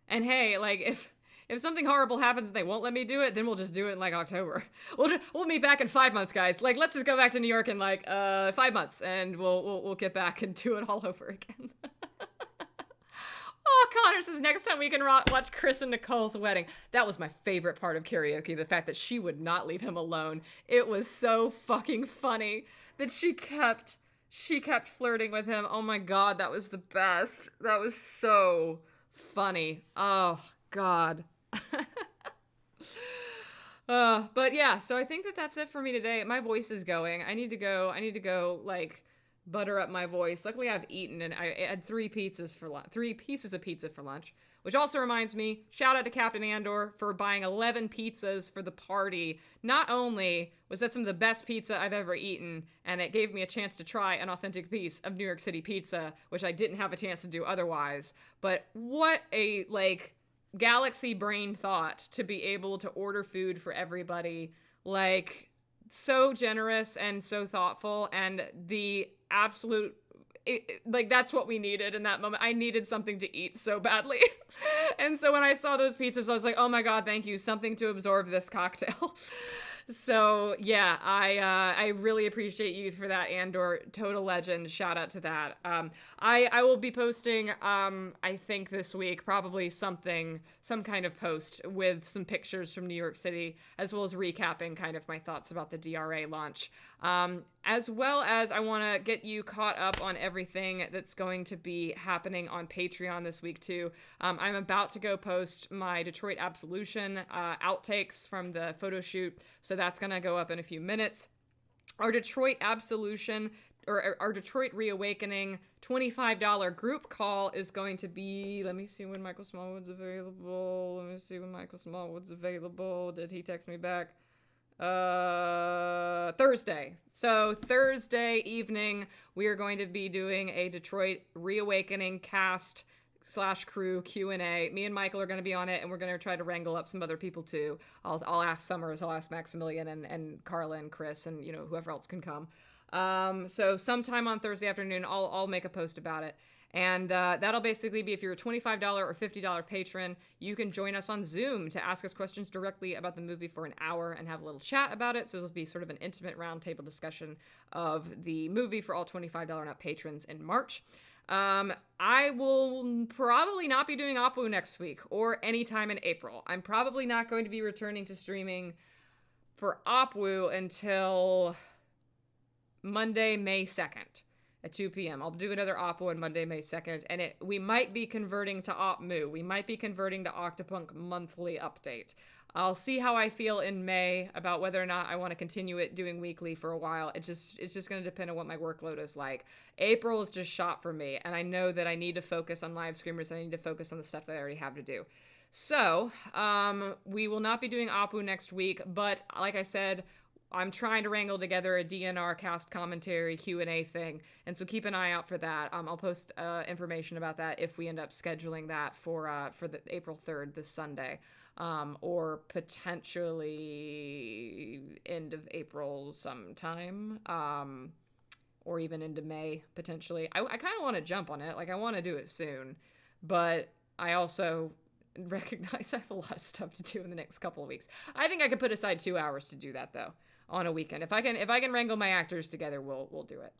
And hey, like, if something horrible happens and they won't let me do it, then we'll just do it in, like, October. We'll meet back in 5 months, guys. Like, let's just go back to New York in, like, 5 months, and we'll get back and do it all over again. Oh, Connor says next time we can watch Chris and Nicole's wedding. That was my favorite part of karaoke, the fact that she would not leave him alone. It was so fucking funny that she kept flirting with him. Oh my God, that was the best. That was so funny. Oh God. But yeah, so I think that's it for me today. My voice is going. I need to go like butter up my voice. Luckily I've eaten and I had 3 pieces of pizza for lunch, which also reminds me, shout out to Captain Andor for buying 11 pizzas for the party. Not only was that some of the best pizza I've ever eaten, and it gave me a chance to try an authentic piece of New York City pizza, which I didn't have a chance to do otherwise, but what a, like, galaxy brain thought to be able to order food for everybody. Like, so generous and so thoughtful, and the absolute like, that's what we needed in that moment. I needed something to eat so badly. And so when I saw those pizzas, I was like, oh my God, thank you, something to absorb this cocktail. So yeah, I really appreciate you for that, Andor. Total legend. Shout out to that. I will be posting, I think this week, probably some kind of post with some pictures from New York City, as well as recapping kind of my thoughts about the DRA launch. As well as I want to get you caught up on everything that's going to be happening on Patreon this week too. I'm about to go post my Detroit Absolution outtakes from the photo shoot, so that's going to go up in a few minutes. Our Detroit Absolution, or our Detroit Reawakening $25 group call is going to be, let me see when Michael Smallwood's available. Did he text me back? Thursday. So Thursday evening, we are going to be doing a Detroit Reawakening cast / crew Q&A. Me and Michael are going to be on it, and we're going to try to wrangle up some other people too. I'll ask Summers, I'll ask Maximilian and Carla and Chris and, you know, whoever else can come. So sometime on Thursday afternoon, I'll make a post about it. And that'll basically be, if you're a $25 or $50 patron, you can join us on Zoom to ask us questions directly about the movie for an hour and have a little chat about it. So it'll be sort of an intimate roundtable discussion of the movie for all $25 and up patrons in March. I will probably not be doing OPWU next week or anytime in April. I'm probably not going to be returning to streaming for OPWU until Monday, May 2nd. At 2 p.m. I'll do another OPWU on Monday, May 2nd, and we might be converting to OPMU. We might be converting to Octopunk monthly update. I'll see how I feel in May about whether or not I want to continue it doing weekly for a while. It's just going to depend on what my workload is like. April is just shot for me, and I know that I need to focus on live streamers, and I need to focus on the stuff that I already have to do. So, we will not be doing OPWU next week, but like I said, I'm trying to wrangle together a DNR cast commentary Q&A thing, and so keep an eye out for that. I'll post information about that if we end up scheduling that for the April 3rd, this Sunday, or potentially end of April sometime, or even into May potentially. I kind of want to jump on it, like I want to do it soon, but I also recognize I have a lot of stuff to do in the next couple of weeks. I think I could put aside 2 hours to do that though on a weekend. If I can wrangle my actors together, we'll do it.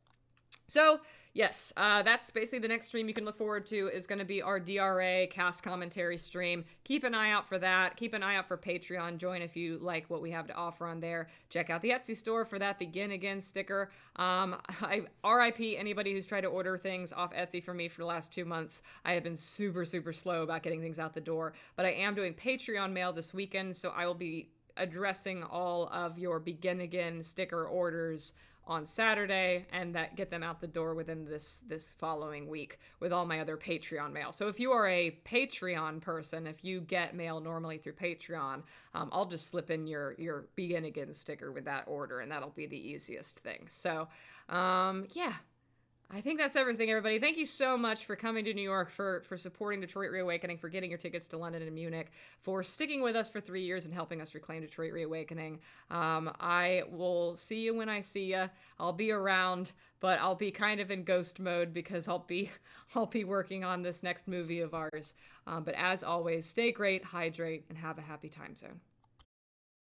So, yes, that's basically the next stream you can look forward to is going to be our DRA cast commentary stream. Keep an eye out for that. Keep an eye out for Patreon. Join if you like what we have to offer on there. Check out the Etsy store for that Begin Again sticker. I RIP anybody who's tried to order things off Etsy for me for the last 2 months. I have been super, super slow about getting things out the door, but I am doing Patreon mail this weekend, so I will be addressing all of your Begin Again sticker orders on Saturday, and that get them out the door within this following week with all my other Patreon mail. So if you are a Patreon person, if you get mail normally through Patreon, I'll just slip in your Begin Again sticker with that order, and that'll be the easiest thing. So yeah, I think that's everything, everybody. Thank you so much for coming to New York, for supporting Detroit Reawakening, for getting your tickets to London and Munich, for sticking with us for 3 years and helping us reclaim Detroit Reawakening. I will see you when I see you. I'll be around, but I'll be kind of in ghost mode because I'll be working on this next movie of ours. But as always, stay great, hydrate, and have a happy time zone.